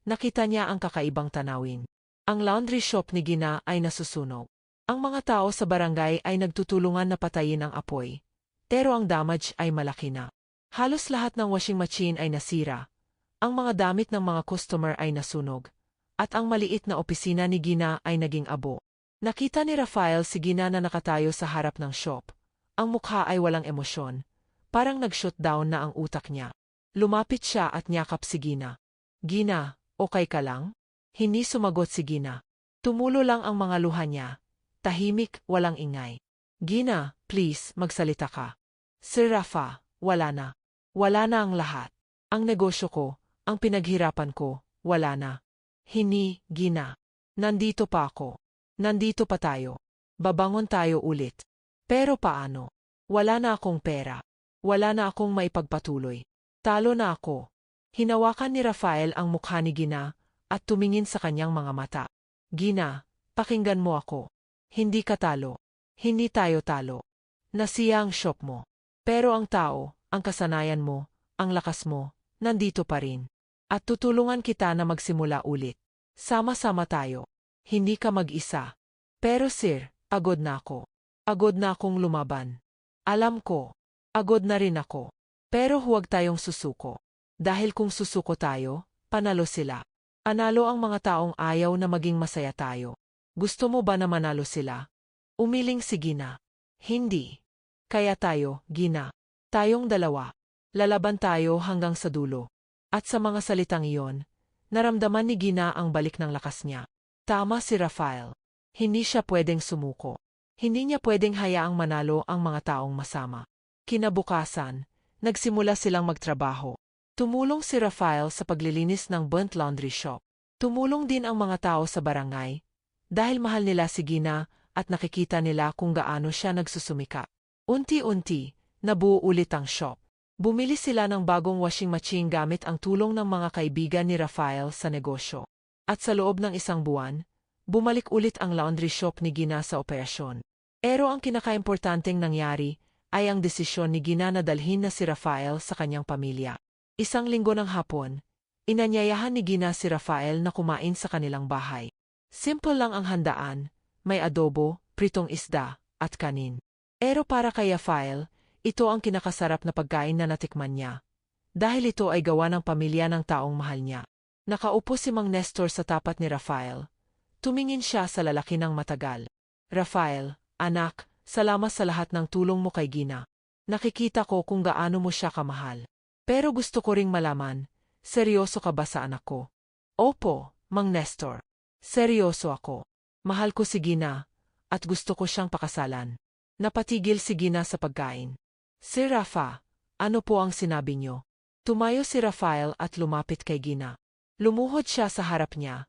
nakita niya ang kakaibang tanawin. Ang laundry shop ni Gina ay nasusunog. Ang mga tao sa barangay ay nagtutulungan na patayin ang apoy. Pero ang damage ay malaki na. Halos lahat ng washing machine ay nasira. Ang mga damit ng mga customer ay nasunog. At ang maliit na opisina ni Gina ay naging abo. Nakita ni Rafael si Gina na nakatayo sa harap ng shop. Ang mukha ay walang emosyon. Parang nag-shutdown na ang utak niya. Lumapit siya at niyakap si Gina. Gina, okay ka lang? Hindi sumagot si Gina. Tumulo lang ang mga luha niya. Tahimik, walang ingay. Gina, please, magsalita ka. Sir Rafa, wala na. Wala na ang lahat. Ang negosyo ko, ang pinaghirapan ko, wala na. Hindi, Gina. Nandito pa ako. Nandito pa tayo. Babangon tayo ulit. Pero paano? Wala na akong pera. Wala na akong maipagpatuloy. Talo na ako. Hinawakan ni Rafael ang mukha ni Gina at tumingin sa kanyang mga mata. Gina, pakinggan mo ako. Hindi ka talo. Hindi tayo talo. Nasiya ang shop mo. Pero ang tao, ang kasanayan mo, ang lakas mo, nandito pa rin. At tutulungan kita na magsimula ulit. Sama-sama tayo. Hindi ka mag-isa. Pero sir, agod na ako. Agod na akong lumaban. Alam ko. Agod na rin ako. Pero huwag tayong susuko. Dahil kung susuko tayo, panalo sila. Panalo ang mga taong ayaw na maging masaya tayo. Gusto mo ba na manalo sila? Umiling si Gina. Hindi. Kaya tayo, Gina. Tayong dalawa. Lalaban tayo hanggang sa dulo. At sa mga salitang iyon, naramdaman ni Gina ang balik ng lakas niya. Tama si Rafael. Hindi siya pwedeng sumuko. Hindi niya pwedeng hayaang manalo ang mga taong masama. Kinabukasan, nagsimula silang magtrabaho. Tumulong si Rafael sa paglilinis ng burnt laundry shop. Tumulong din ang mga tao sa barangay dahil mahal nila si Gina at nakikita nila kung gaano siya nagsusumika. Unti-unti, nabuo ulit ang shop. Bumili sila ng bagong washing machine gamit ang tulong ng mga kaibigan ni Rafael sa negosyo. At sa loob ng isang buwan, bumalik ulit ang laundry shop ni Gina sa operasyon. Pero ang kinakaimportanteng nangyari ay ang desisyon ni Gina na dalhin na si Rafael sa kanyang pamilya. Isang linggo ng hapon, inanyayahan ni Gina si Rafael na kumain sa kanilang bahay. Simple lang ang handaan, may adobo, pritong isda, at kanin. Pero para kay Rafael, ito ang kinakasarap na pagkain na natikman niya. Dahil ito ay gawa ng pamilya ng taong mahal niya. Nakaupo si Mang Nestor sa tapat ni Rafael. Tumingin siya sa lalaki ng matagal. Rafael, anak, salamat sa lahat ng tulong mo kay Gina. Nakikita ko kung gaano mo siya kamahal. Pero gusto ko ring malaman, seryoso ka ba sa anak ko? Opo, Mang Nestor. Seryoso ako. Mahal ko si Gina, at gusto ko siyang pakasalan. Napatigil si Gina sa pagkain. Si Rafa, ano po ang sinabi niyo? Tumayo si Rafael at lumapit kay Gina. Lumuhod siya sa harap niya,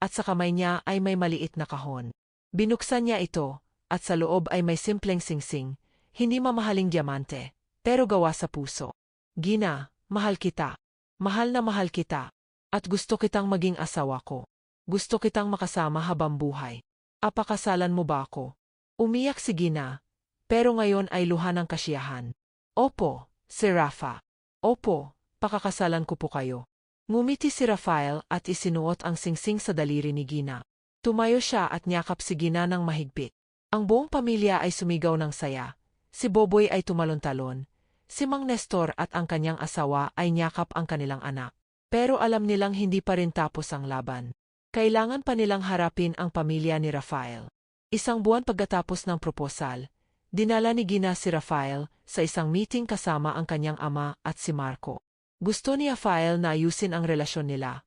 at sa kamay niya ay may maliit na kahon. Binuksan niya ito, at sa loob ay may simpleng singsing, hindi mamahaling diamante, pero gawa sa puso. Gina, mahal kita. Mahal na mahal kita. At gusto kitang maging asawa ko. Gusto kitang makasama habang buhay. Apakasalan mo ba ako? Umiyak si Gina, pero ngayon ay luha ng kasiyahan. Opo, si Rafa. Opo, pakakasalan ko po kayo. Ngumiti si Rafael at isinuot ang singsing sa daliri ni Gina. Tumayo siya at niyakap si Gina ng mahigpit. Ang buong pamilya ay sumigaw ng saya. Si Boboy ay tumalon-talon. Si Mang Nestor at ang kanyang asawa ay niyakap ang kanilang anak. Pero alam nilang hindi pa rin tapos ang laban. Kailangan pa nilang harapin ang pamilya ni Rafael. Isang buwan pagkatapos ng proposal, dinala ni Gina si Rafael sa isang meeting kasama ang kanyang ama at si Marco. Gusto ni Rafael na ayusin ang relasyon nila.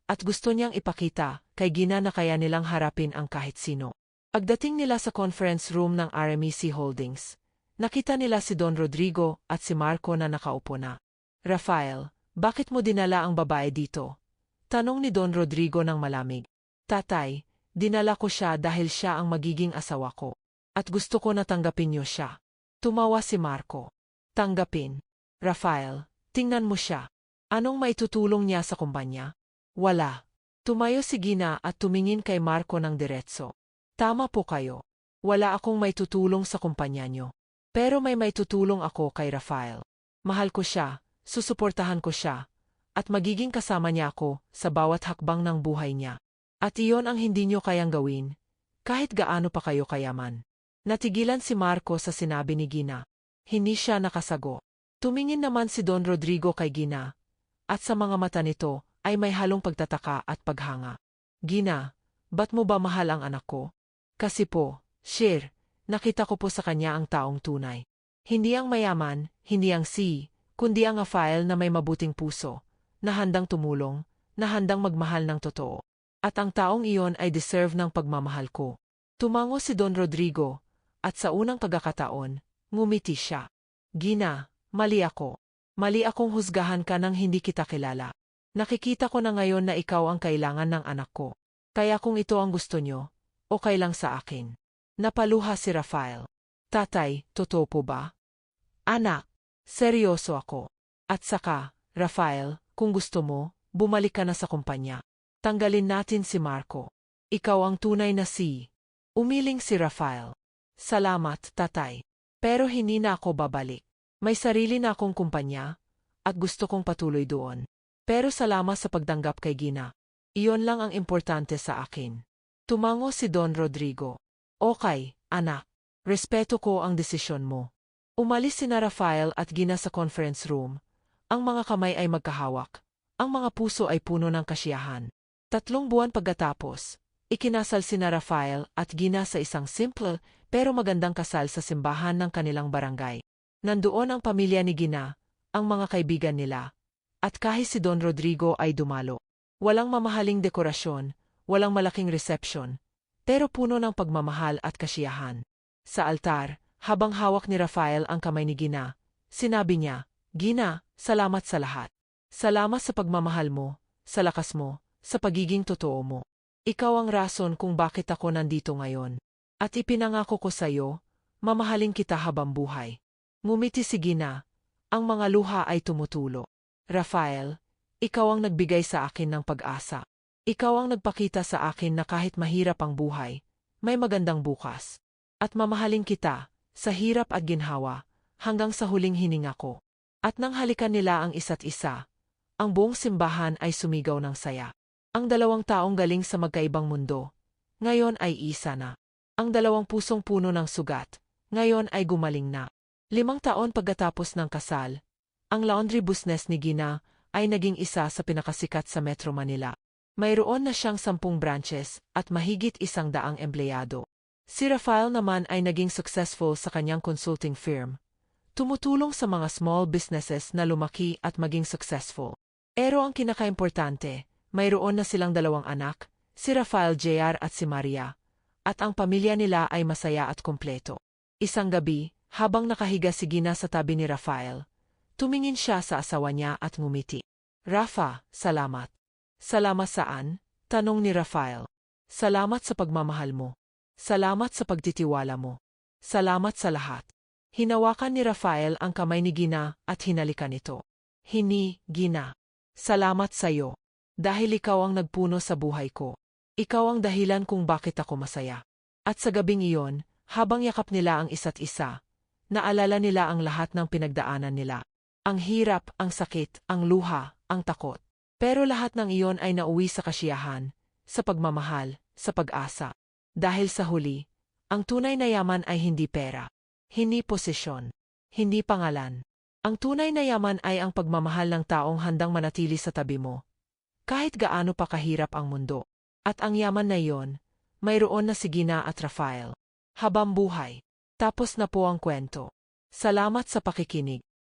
At gusto niyang ipakita kay Gina na kaya nilang harapin ang kahit sino. Pagdating nila sa conference room ng RMEC Holdings, nakita nila si Don Rodrigo at si Marco na nakaupo na. Rafael, bakit mo dinala ang babae dito? Tanong ni Don Rodrigo ng malamig. Tatay, dinala ko siya dahil siya ang magiging asawa ko. At gusto ko na tanggapin niyo siya. Tumawa si Marco. Tanggapin. Rafael, tingnan mo siya. Anong maitutulong niya sa kumpanya? Wala. Tumayo si Gina at tumingin kay Marco ng diretso. Tama po kayo. Wala akong maitutulong sa kumpanya niyo. Pero may maitutulong ako kay Rafael. Mahal ko siya, susuportahan ko siya, at magiging kasama niya ako sa bawat hakbang ng buhay niya. At iyon ang hindi niyo kayang gawin, kahit gaano pa kayo kayaman. Natigilan si Marco sa sinabi ni Gina. Hindi siya nakasago. Tumingin naman si Don Rodrigo kay Gina, at sa mga mata nito ay may halong pagtataka at paghanga. Gina, ba't mo ba mahal ang anak ko? Kasi po, Shir, nakita ko po sa kanya ang taong tunay. Hindi ang mayaman, hindi ang kundi ang Rafael na may mabuting puso, na handang tumulong, na handang magmahal ng totoo. At ang taong iyon ay deserve ng pagmamahal ko. Tumango si Don Rodrigo, at sa unang pagkakataon, ngumiti siya. Gina, mali ako. Mali akong husgahan ka nang hindi kita kilala. Nakikita ko na ngayon na ikaw ang kailangan ng anak ko. Kaya kung ito ang gusto nyo, okay lang sa akin. Napaluha si Rafael. Tatay, totoo po ba? Anak, seryoso ako. At saka, Rafael, kung gusto mo, bumalik ka na sa kumpanya. Tanggalin natin si Marco. Ikaw ang tunay na Umiling si Rafael. Salamat, tatay. Pero hindi na ako babalik. May sarili na akong kumpanya, at gusto kong patuloy doon. Pero salamat sa pagtanggap kay Gina. Iyon lang ang importante sa akin. Tumango si Don Rodrigo. Okay, anak. Respeto ko ang desisyon mo. Umalis sina Rafael at Gina sa conference room. Ang mga kamay ay magkahawak. Ang mga puso ay puno ng kasiyahan. 3 buwan pagkatapos, ikinasal sina Rafael at Gina sa isang simple pero magandang kasal sa simbahan ng kanilang barangay. Nandoon ang pamilya ni Gina, ang mga kaibigan nila, at kahit si Don Rodrigo ay dumalo. Walang mamahaling dekorasyon, walang malaking reception, pero puno ng pagmamahal at kasiyahan. Sa altar, habang hawak ni Rafael ang kamay ni Gina, sinabi niya, "Gina, salamat sa lahat. Salamat sa pagmamahal mo, sa lakas mo, sa pagiging totoo mo. Ikaw ang rason kung bakit ako nandito ngayon. At ipinangako ko sa iyo, mamahalin kita habang buhay." Ngumiti si Gina. Ang mga luha ay tumutulo. "Rafael, ikaw ang nagbigay sa akin ng pag-asa. Ikaw ang nagpakita sa akin na kahit mahirap ang buhay, may magandang bukas. At mamahalin kita, sa hirap at ginhawa, hanggang sa huling hininga ko." At nang halikan nila ang isa't isa, ang buong simbahan ay sumigaw ng saya. Ang dalawang taong galing sa magkaibang mundo, ngayon ay isa na. Ang dalawang pusong puno ng sugat, ngayon ay gumaling na. 5 taon pagkatapos ng kasal, ang laundry business ni Gina ay naging isa sa pinakasikat sa Metro Manila. Mayroon na siyang 10 branches at mahigit 100 empleyado. Si Rafael naman ay naging successful sa kanyang consulting firm, tumutulong sa mga small businesses na lumaki at maging successful. Pero ang kinakaimportante, mayroon na silang 2 anak, si Rafael Jr. at si Maria, at ang pamilya nila ay masaya at kumpleto. Isang gabi, habang nakahiga si Gina sa tabi ni Rafael, tumingin siya sa asawa niya at ngumiti. "Rafa, salamat." "Salamat saan?" tanong ni Rafael. "Salamat sa pagmamahal mo. Salamat sa pagtitiwala mo. Salamat sa lahat." Hinawakan ni Rafael ang kamay ni Gina at hinalikan ito. Gina. Salamat sa iyo. Dahil ikaw ang nagpuno sa buhay ko. Ikaw ang dahilan kung bakit ako masaya." At sa gabing iyon, habang yakap nila ang isa't isa, naalala nila ang lahat ng pinagdaanan nila. Ang hirap, ang sakit, ang luha, ang takot. Pero lahat ng iyon ay nauwi sa kasiyahan, sa pagmamahal, sa pag-asa. Dahil sa huli, ang tunay na yaman ay hindi pera, hindi posisyon, hindi pangalan. Ang tunay na yaman ay ang pagmamahal ng taong handang manatili sa tabi mo, kahit gaano pa kahirap ang mundo. At ang yaman na iyon, mayroon na si Gina at Rafael. Habang buhay. Tapos na po ang kwento. Salamat sa pakikinig.